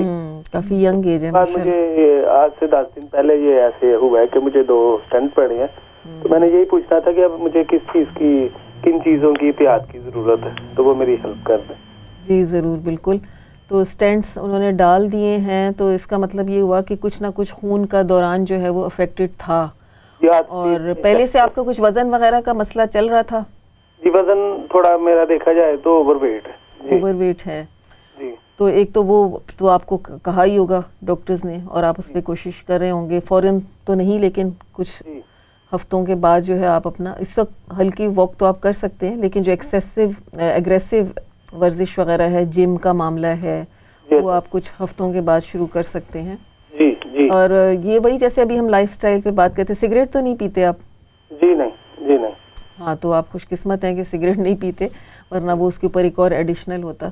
کافی ینگ ایج ہے. مجھے آج سے 10 دن پہلے یہ ایسے ہوا ہے کہ مجھے 2 اسٹنٹ پڑے ہیں. تو میں نے یہی پوچھنا تھا کہ اب مجھے کن چیزوں کی احتیاط کی ضرورت ہے, تو وہ میری ہیلپ کر دیں. جی ضرور, بالکل. تو اسٹینٹس انہوں نے ڈال دیے ہیں, تو اس کا مطلب یہ ہوا کہ کچھ نہ کچھ خون کا دوران جو ہے وہ افیکٹڈ تھا. اور پہلے سے آپ کا کچھ وزن وغیرہ کا مسئلہ چل رہا تھا؟ جی وزن تھوڑا میرا دیکھا جائے تو اوور ویٹ ہے. اوور ویٹ ہے. جی تو ایک تو وہ تو آپ کو کہا ہی ہوگا ڈاکٹرز نے, اور آپ اس پہ کوشش کر رہے ہوں گے. فوراً تو نہیں, لیکن کچھ ہفتوں کے بعد جو ہے آپ اپنا, اس وقت ہلکی واک تو آپ کر سکتے ہیں, لیکن جو ایگریسو ورزش وغیرہ ہے, جم کا معاملہ ہے, وہ آپ کچھ ہفتوں کے بعد شروع کر سکتے ہیں. اور یہ وہی جیسے ابھی ہم لائف سٹائل پہ بات کرتے, سگریٹ تو نہیں پیتے آپ؟ جی نہیں. ہاں, تو آپ خوش قسمت ہیں کہ سگریٹ نہیں پیتے, ورنہ وہ اس کے اوپر ایک اور ایڈیشنل ہوتا,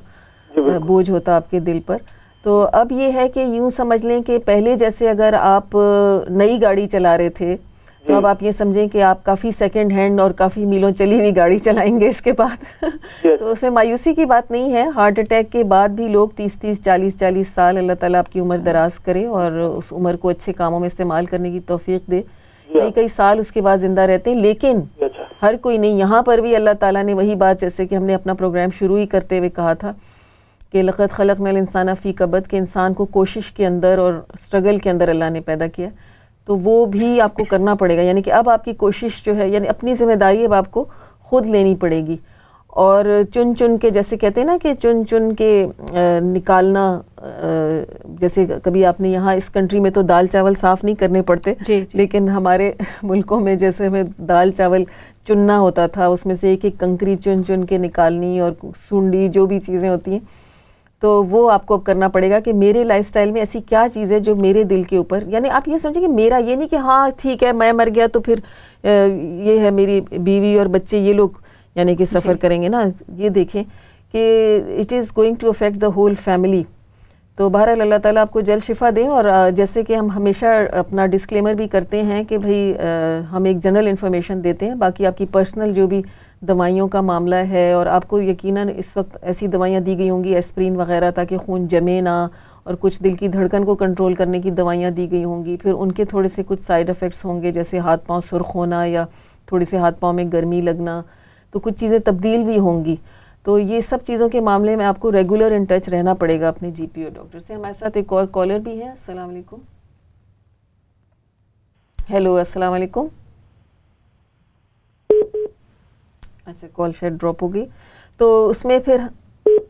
بوجھ ہوتا آپ کے دل پر. تو اب یہ ہے کہ یوں سمجھ لیں کہ پہلے جیسے اگر آپ نئی گاڑی چلا رہے تھے, تو اب آپ یہ سمجھیں کہ آپ کافی سیکنڈ ہینڈ اور کافی میلوں چلی ہوئی گاڑی چلائیں گے اس کے بعد. تو اس میں مایوسی کی بات نہیں ہے. ہارٹ اٹیک کے بعد بھی لوگ 30-40 سال, اللہ تعالیٰ آپ کی عمر دراز کرے اور اس عمر کو اچھے کاموں میں استعمال کرنے کی توفیق دے, کئی سال اس کے بعد زندہ رہتے ہیں. لیکن ہر کوئی نہیں. یہاں پر بھی اللہ تعالیٰ نے وہی بات, جیسے کہ ہم نے اپنا پروگرام شروع ہی کرتے ہوئے کہا تھا کہ لقد خلقنا الانسان فی کبد, کہ انسان کو کوشش کے اندر اور اسٹرگل کے اندر اللہ نے پیدا کیا. تو وہ بھی آپ کو کرنا پڑے گا, یعنی کہ اب آپ کی کوشش جو ہے, یعنی اپنی ذمہ داری اب آپ کو خود لینی پڑے گی. اور چن کے, جیسے کہتے ہیں نا کہ چن کے نکالنا, جیسے کبھی آپ نے یہاں اس کنٹری میں تو دال چاول صاف نہیں کرنے پڑتے, لیکن ہمارے ملکوں میں جیسے ہمیں دال چاول چننا ہوتا تھا, اس میں سے ایک ایک کنکری چن کے نکالنی, اور سونڈی جو بھی چیزیں ہوتی ہیں, تو وہ آپ کو اب کرنا پڑے گا کہ میرے لائف سٹائل میں ایسی کیا چیز ہے جو میرے دل کے اوپر, یعنی آپ یہ سمجھیں کہ میرا, یہ نہیں کہ ہاں ٹھیک ہے میں مر گیا تو پھر یہ ہے میری بیوی اور بچے یہ لوگ یعنی کہ سفر کریں گے نا. یہ دیکھیں کہ it is going to affect the whole family. تو بہرحال اللہ تعالیٰ آپ کو جلد شفا دیں. اور جیسے کہ ہم ہمیشہ اپنا ڈسکلیمر بھی کرتے ہیں کہ بھئی ہم ایک جنرل انفارمیشن دیتے ہیں, باقی آپ کی پرسنل جو بھی دوائیوں کا معاملہ ہے, اور آپ کو یقیناً اس وقت ایسی دوائیاں دی گئی ہوں گی ایسپرین وغیرہ تاکہ خون جمے نہ, اور کچھ دل کی دھڑکن کو کنٹرول کرنے کی دوائیاں دی گئی ہوں گی. پھر ان کے تھوڑے سے کچھ سائیڈ افیکٹس ہوں گے, جیسے ہاتھ پاؤں سرخ ہونا یا تھوڑے سے ہاتھ پاؤں میں گرمی لگنا, تو کچھ چیزیں تبدیل بھی ہوں گی. تو یہ سب چیزوں کے معاملے میں آپ کو ریگولر ان ٹچ رہنا پڑے گا اپنے جی پی او ڈاکٹر سے. ہمارے ساتھ ایک اور کالر بھی ہے. السلام علیکم. ہیلو, السلام علیکم. اچھا, کال شاید ڈراپ ہو گئی. تو اس میں پھر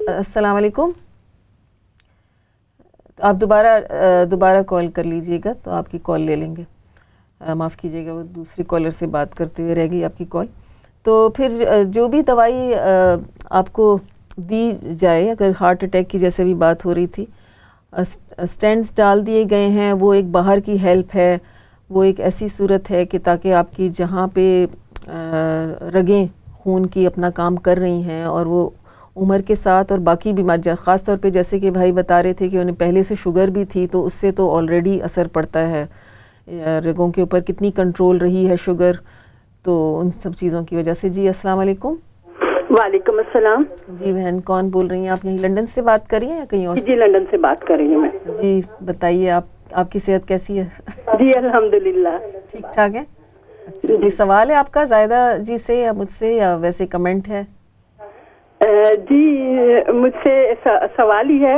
السلام علیکم, آپ دوبارہ کال کر لیجئے گا تو آپ کی کال لے لیں گے. معاف کیجئے گا, وہ دوسری کالر سے بات کرتے ہوئے رہ گئی آپ کی کال. تو پھر جو بھی دوائی آپ کو دی جائے, اگر ہارٹ اٹیک کی جیسے بھی بات ہو رہی تھی, اسٹینٹس ڈال دیے گئے ہیں, وہ ایک باہر کی ہیلپ ہے, وہ ایک ایسی صورت ہے کہ تاکہ آپ کی جہاں پہ رگیں خون کی اپنا کام کر رہی ہیں, اور وہ عمر کے ساتھ اور باقی بیماری, خاص طور پہ جیسے کہ بھائی بتا رہے تھے کہ انہیں پہلے سے شوگر بھی تھی, تو اس سے تو آلریڈی اثر پڑتا ہے رگوں کے اوپر, کتنی کنٹرول رہی ہے شوگر, تو ان سب چیزوں کی وجہ سے. جی السلام علیکم. وعلیکم السلام. جی بہن, کون بول رہی ہیں آپ؟ یہیں لنڈن سے بات کر رہی ہیں یا کہیں اور؟ جی لنڈن سے بات کر رہی ہوں میں. جی بتائیے, آپ کی صحت کیسی ہے؟ جی الحمدللہ ٹھیک ٹھاک ہے. اچھا, کوئی سوال ہے آپ کا زائدہ جی سے یا مجھ سے, یا ویسے کمنٹ ہے؟ جی مجھ سے سوال ہی ہے.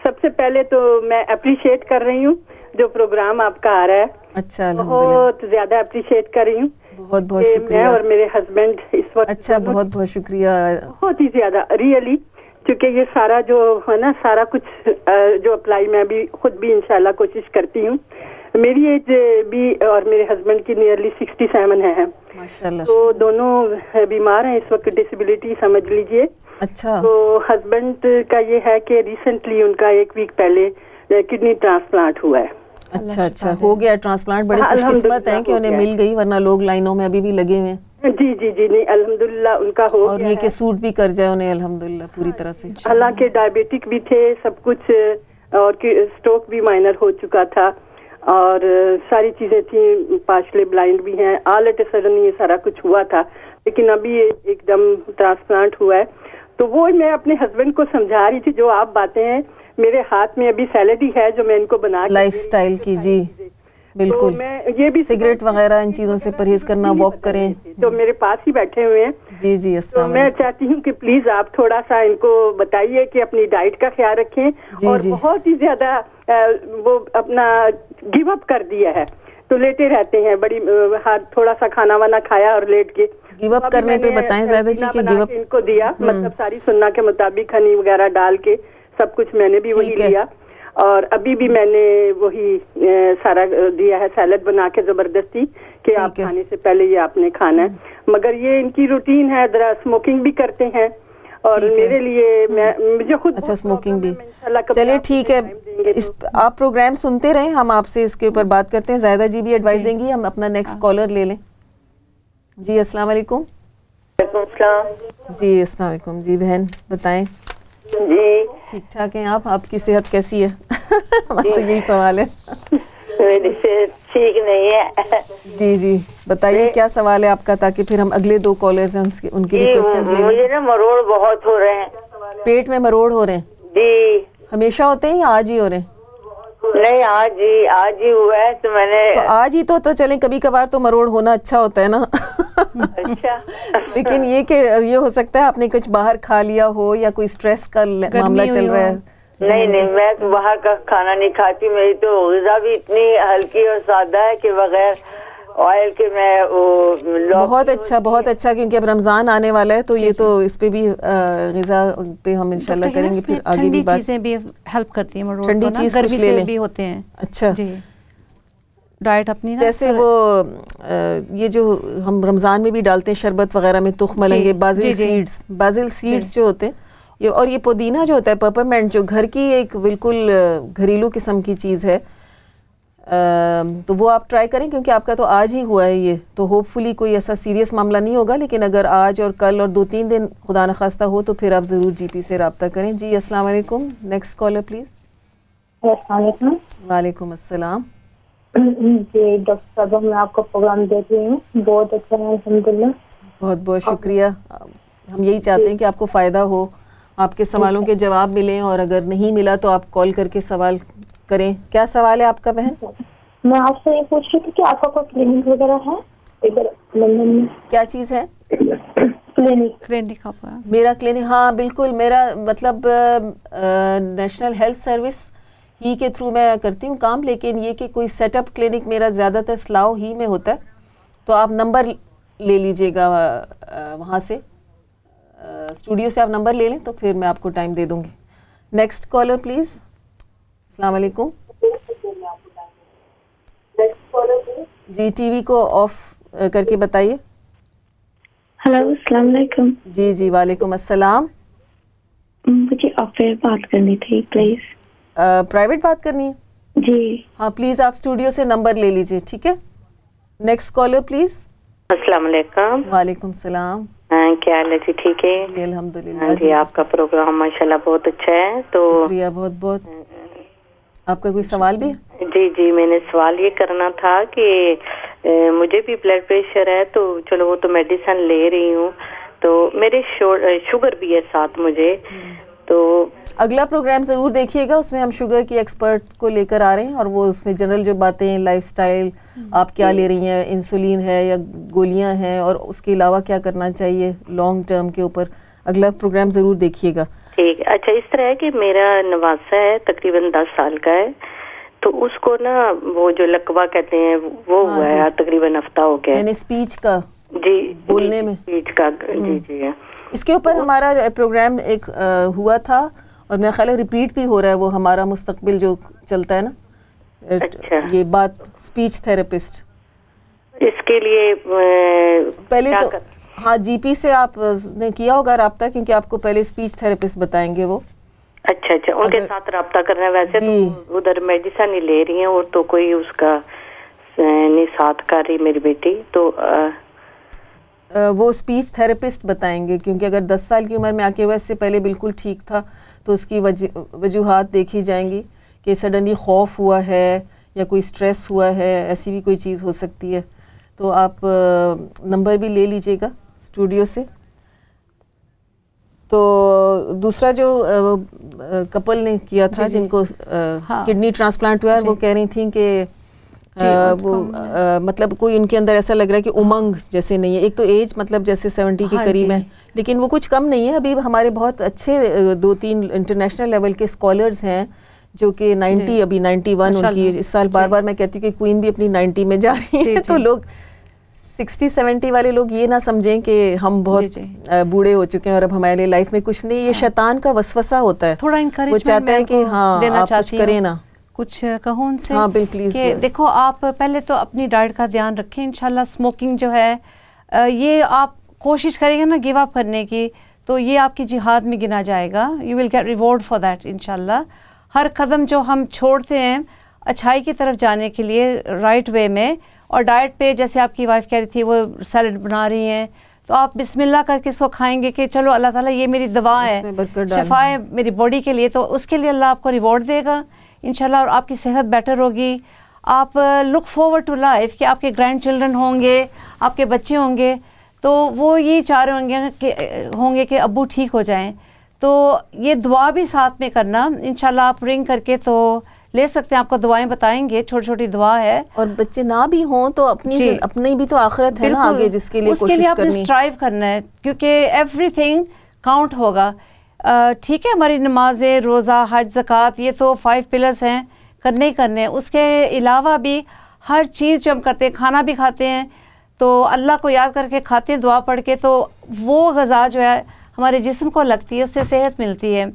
سب سے پہلے تو میں اپریشیٹ کر رہی ہوں جو پروگرام آپ کا آ رہا ہے. اچھا, بہت زیادہ اپریشیٹ کر رہی ہوں. بہت بہت شکریہ. میں اور میرے ہسبینڈ اس وقت. اچھا, بہت بہت شکریہ. بہت ہی زیادہ ریئلی, کیونکہ یہ سارا جو ہے نا, سارا کچھ جو اپلائی میں بھی خود بھی انشاءاللہ کوشش کرتی ہوں. میری ایج بھی اور میرے ہسبینڈ کی نیئرلی 67 ہے ماشاءاللہ. تو دونوں بیمار ہیں اس وقت, ڈسیبلٹی سمجھ لیجئے. اچھا. تو ہسبینڈ کا یہ ہے کہ ریسنٹلی ان کا 1 ویک پہلے کڈنی ٹرانسپلانٹ ہوا ہے. اچھا ہو گیا ٹرانسپلانٹ. بڑے خوش قسمت ہیں کہ انہیں مل گئی, ورنہ لوگ لائنوں میں ابھی بھی لگے ہوئے ہیں. جی نہیں الحمدللہ ان کا ہو اور گیا یہ کہ سوٹ بھی کر جائے انہیں الحمدللہ پوری طرح سے. حالانکہ ڈائبیٹک بھی تھے سب کچھ, اور اسٹروک بھی مائنر ہو چکا تھا, اور ساری چیزیں تھیں, پارشلی بلائنڈ بھی ہیں. آل ایٹ اے سڈن یہ سارا کچھ ہوا تھا, لیکن ابھی ایک دم ٹرانسپلانٹ ہوا ہے. تو وہ میں اپنے ہسبینڈ کو سمجھا رہی تھی, جو آپ باتیں ہیں میرے ہاتھ میں ابھی سیلڈ ہی ہے جو میں ان کو بنا لائف سٹائل کی. جی بالکل, یہ بھی سگریٹ وغیرہ ان چیزوں سے پرہیز کرنا, واک کریں. تو میرے پاس ہی بیٹھے ہوئے ہیں. جی تو میں چاہتی ہوں کہ پلیز آپ تھوڑا سا ان کو بتائیے کہ اپنی ڈائٹ کا خیال رکھیں, اور بہت ہی زیادہ وہ اپنا گیو اپ کر دیا ہے, تو لیٹے رہتے ہیں. بڑی تھوڑا سا کھانا وانا کھایا اور لیٹ کے. گیو اپ کرنے پہ بتائیں زیادہ جی کہ گیو اپ ان کو دیا, مطلب ساری سننا کے مطابق ہنی وغیرہ ڈال کے سب کچھ میں نے بھی وہی لیا, اور ابھی بھی میں نے وہی سارا دیا ہے, سیلڈ بنا کے زبردستی کہ آپ کھانے سے پہلے یہ آپ نے کھانا ہے. مگر یہ ان کی روٹین ہے, ذرا اسموکنگ بھی کرتے ہیں, اور میرے لیے مجھے خود اچھا اسموکنگ بھی. چلیے ٹھیک ہے, آپ پروگرام سنتے رہیں, ہم آپ سے اس کے اوپر بات کرتے ہیں. زاہدہ جی بھی ایڈوائز دیں گی. ہم اپنا نیکسٹ کالر لے لیں. جی السلام علیکم. وعلیکم السلام. جی السلام علیکم. جی بہن بتائیں. جی ٹھیک ٹھاک ہیں آپ کی صحت کیسی ہے؟ تو یہی سوال ہے. میری صحت ٹھیک نہیں ہے. جی بتائیے کیا سوال ہے آپ کا, تاکہ پھر ہم اگلے 2 کالرز ہیں ان کی بھی کوسچنز لیں. مجھے نا مروڑ بہت ہو رہے ہیں. پیٹ میں مروڑ ہو رہے ہیں؟ جی. ہمیشہ ہوتے ہیں یا آج ہی ہو رہے ہیں؟ نہیں آج ہی ہوا ہے. تو میں نے آج ہی تو چلیں, کبھی کبھار تو مروڑ ہونا اچھا ہوتا ہے نا. اچھا. لیکن یہ کہ یہ ہو سکتا ہے آپ نے کچھ باہر کھا لیا ہو, یا کوئی سٹریس کا معاملہ چل رہا ہے. نہیں میں تو باہر کا کھانا نہیں کھاتی. میری تو غذا بھی اتنی ہلکی اور سادہ ہے کہ بغیر آئل کے میں بہت اچھا کیونکہ اب رمضان آنے والا ہے, تو یہ تو اس پہ بھی غذا پہ ہم انشاءاللہ کریں گے. پھر آگے بھی بات. چیزیں بھی ہیلپ کرتی ہیں, ٹھنڈی چیز کچھ لے لیں بھی ہوتے ہیں. اچھا جی ڈائٹ اپنی جیسے وہ یہ جو ہم رمضان میں بھی ڈالتے ہیں شربت وغیرہ میں, تخم ملنگے, بازل سیڈز جو ہوتے ہیں, اور یہ پودینہ جو ہوتا ہے, پیپرمنٹ, جو گھر کی ایک بالکل گھریلو قسم کی چیز ہے, تو وہ آپ ٹرائی کریں, کیونکہ آپ کا تو آج ہی ہوا ہے یہ, تو ہوپ فلی کوئی ایسا سیریس معاملہ نہیں ہوگا. لیکن اگر آج اور کل اور 2-3 دن خدا نخواستہ ہو تو پھر آپ ضرور جی پی سے رابطہ کریں. جی السلام علیکم. Next caller please. السلام علیکم. وعلیکم السلام. جی ڈاکٹر صاحبہ, میں آپ کا پروگرام دیکھ رہی ہوں, بہت اچھا ہے الحمدللہ. بہت شکریہ. ہم یہی چاہتے ہیں کہ آپ کو فائدہ ہو, آپ کے سوالوں کے جواب ملیں, اور اگر نہیں ملا تو آپ کال کر کے سوال کریں. کیا سوال ہے آپ کا بہن؟ میں آپ سے یہ پوچھ رہی تھی کہ آپ کا کوئی کلینک وغیرہ ہے ادھر لندن میں؟ کیا چیز ہے؟ کلینک. میرا کلینک, ہاں بالکل. میرا مطلب نیشنل ہیلتھ سروس ہی کے تھرو میں کرتی ہوں کام, لیکن یہ کہ کوئی سیٹ اپ کلینک میرا زیادہ تر سلاؤ ہی میں ہوتا ہے, تو آپ نمبر لے لیجئے گا وہاں سے, اسٹوڈیو سے آپ نمبر لے لیں, تو پھر میں آپ کو ٹائم دے دوں گی. Next caller please. السلام علیکم. جی ٹی وی کو آف کر کے بتائیے. ہلو السلام علیکم. جی وعلیکم السلام. مجھے آپ سے بات کرنی تھی پلیز. پرائیویٹ بات کرنی ہے؟ جی ہاں پلیز آپ اسٹوڈیو سے نمبر لے لیجئے, ٹھیک ہے. Next caller please. السلام علیکم. وعلیکم السلام. کیا حال ہے جی؟ ٹھیک ہے جی الحمدللہ. جی آپ کا پروگرام ماشاءاللہ بہت اچھا ہے. تو شکریہ بہت. آپ کا کوئی سوال بھی؟ جی میں نے سوال یہ کرنا تھا کہ مجھے بھی بلڈ پریشر ہے, تو چلو وہ تو میڈیسن لے رہی ہوں, تو میرے شوگر بھی ہے ساتھ مجھے. تو اگلا پروگرام ضرور دیکھیے گا, اس میں ہم شوگر کی ایکسپرٹ کو لے کر آ رہے ہیں, اور وہ اس میں جنرل جو باتیں, لائف سٹائل, آپ کیا لے رہی ہیں, انسولین ہے یا گولیاں ہیں, اور اس کے علاوہ کیا کرنا چاہیے لانگ ٹرم کے اوپر, اگلا پروگرام ضرور دیکھیے گا. ٹھیک. اچھا اس طرح ہے کہ میرا نواسا ہے تقریباً 10 سال کا ہے, تو اس کو نا وہ جو لقوا کہتے ہیں وہ ہوا ہے تقریباً ہفتہ ہو گیا. یعنی اسپیچ کا, جی بولنے میں اسپیچ کا. جی اس کے اوپر ہمارا پروگرام ایک ہوا تھا, اور میرا خیال ہے ریپیٹ بھی ہو رہا ہے, وہ ہمارا مستقبل جو چلتا ہے نا, یہ بات اسپیچ تھراپسٹ. اس کے لیے پہلے تو ہاں جی پی سے آپ نے کیا ہوگا رابطہ, کیونکہ آپ کو پہلے اسپیچ تھراپسٹ بتائیں گے وہ. اچھا ان کے ساتھ رابطہ کرنا ہے. ویسے تو ادھر میڈیسن ہی لے رہی ہیں اور تو کوئی اس کا نہیں ساتھ کر رہی میری بیٹی, تو وہ اسپیچ تھراپسٹ بتائیں گے, کیونکہ اگر 10 سال کی عمر میں آ کے اس سے پہلے بالکل ٹھیک تھا تو اس کی وجوہات دیکھی جائیں گی کہ سڈنلی خوف ہوا ہے یا کوئی اسٹریس ہوا ہے, ایسی بھی کوئی چیز ہو سکتی ہے. تو آپ نمبر بھی لے لیجئے گا اسٹوڈیو سے. تو دوسرا جو کپل نے کیا تھا جن کو کڈنی ٹرانسپلانٹ ہوا, وہ کہہ رہی تھیں کہ وہ مطلب کوئی ان کے اندر ایسا لگ رہا ہے کہ امنگ جیسے نہیں ہے. ایک تو ایج مطلب جیسے 70 کے قریب ہے, لیکن وہ کچھ کم نہیں ہے. ابھی ہمارے بہت اچھے 2-3 انٹرنیشنل لیول کے اسکالرز ہیں جو کہ 90 ابھی 91 ان کی اس سال. بار بار میں کہتی ہوں کہ کوئین بھی اپنی 90 میں جا رہی ہے, تو لوگ 60-70 والے لوگ یہ نہ سمجھیں کہ ہم بہت بوڑھے ہو چکے ہیں اور اب ہمارے لیے لائف میں کچھ نہیں. یہ شیطان کا وسوسہ ہوتا ہے, تھوڑا وہ چاہتا ہے کہ ہاں آپ کچھ کریں نا. کچھ کہوں ان سے ہاں پلیز کہ دیکھو آپ پہلے تو اپنی ڈائٹ کا دھیان رکھیں. انشاءاللہ اسموکنگ جو ہے یہ آپ کوشش کریں گے نا گیو اپ کرنے کی, تو یہ آپ کی جہاد میں گنا جائے گا. You will get reward for that انشاءاللہ. ہر قدم جو ہم چھوڑتے ہیں اچھائی کی طرف جانے کے لیے رائٹ وے میں, اور ڈائٹ پہ جیسے آپ کی وائف کہہ رہی تھی وہ سیلڈ بنا رہی ہیں, تو آپ بسم اللہ کر کے اس کو کھائیں گے کہ چلو اللہ تعالیٰ یہ میری دوا ہے, شفا ہے میری باڈی کے لیے, تو اس کے لیے اللہ آپ کو ریوارڈ دے گا انشاءاللہ, اور آپ کی صحت بیٹر ہوگی. آپ لک فارورڈ ٹو لائف کہ آپ کے گرینڈ چلڈرن ہوں گے, آپ کے بچے ہوں گے, تو وہ یہ چاہ رہے ہوں گے کہ ابو ٹھیک ہو جائیں. تو یہ دعا بھی ساتھ میں کرنا انشاءاللہ. آپ رنگ کر کے تو لے سکتے ہیں, آپ کو دعائیں بتائیں گے, چھوٹی چھوٹی دعا ہے. اور بچے نہ بھی ہوں تو اپنی بھی تو آخرت ہے نا آگے, جس کے لیے کوشش کرنی, اس کے لیے آپ نے اسٹرائیو کرنا ہے, کیونکہ ایوری تھنگ کاؤنٹ ہوگا. ٹھیک ہے, ہماری نمازیں, روزہ, حج, زکوٰۃ, یہ تو 5 پلرز ہیں, کرنے ہی کرنے. اس کے علاوہ بھی ہر چیز جو ہم کرتے ہیں, کھانا بھی کھاتے ہیں تو اللہ کو یاد کر کے کھاتے ہیں, دعا پڑھ کے, تو وہ غذا جو ہے ہمارے جسم کو لگتی ہے, اس سے صحت ملتی ہے,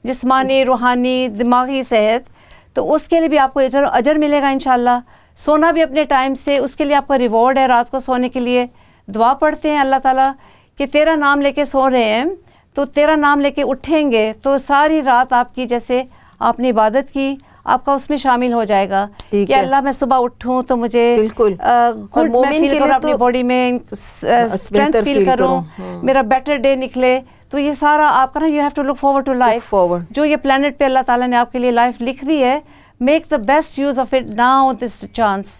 جسمانی, روحانی, دماغی صحت. تو اس کے لیے بھی آپ کو اجر ملے گا انشاءاللہ. سونا بھی اپنے ٹائم سے, اس کے لیے آپ کا ریوارڈ ہے. رات کو سونے کے لیے دعا پڑھتے ہیں اللہ تعالیٰ کہ تیرا نام لے کے سو رہے ہیں, تو تیرا نام لے کے اٹھیں گے تو ساری رات آپ کی جیسے آپ نے عبادت کی, آپ کا اس میں شامل ہو جائے گا کہ اللہ میں صبح اٹھوں تو مجھے بالکل گڈ میں فیل کروں, اپنی باڈی میں اسٹرینتھ فیل کروں, میرا بیٹر ڈے نکلے. تو یہ سارا آپ کا نا, you have to look forward to life. جو یہ پلانٹ پہ اللہ تعالیٰ نے آپ کے لیے لائف لکھ دی ہے, make the best use of it now this chance.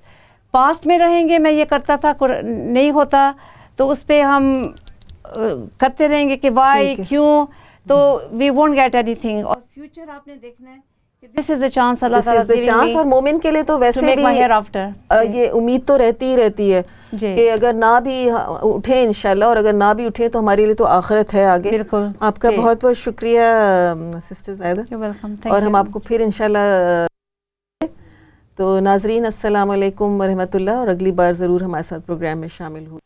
Past میں رہیں گے میں یہ کرتا تھا نہیں ہوتا, تو اس پہ ہم کرتے رہیں گے کہ وائی کیوں, تو we won't get anything. اور فیوچر آپ نے دیکھنا ہے کہ دس از دا چانس اللہ تعالیٰ. اور مومن کے لیے تو ویسے بھی یہ امید تو رہتی ہی رہتی ہے کہ اگر نہ بھی اٹھیں انشاءاللہ, اور اگر نہ بھی اٹھیں تو ہمارے لیے تو آخرت ہے آگے. بالکل. آپ کا بہت بہت شکریہ سسٹر زاہدہ, اور ہم آپ کو پھر انشاءاللہ. تو ناظرین السلام علیکم ورحمۃ اللہ, اور اگلی بار ضرور ہمارے ساتھ پروگرام میں شامل ہوں.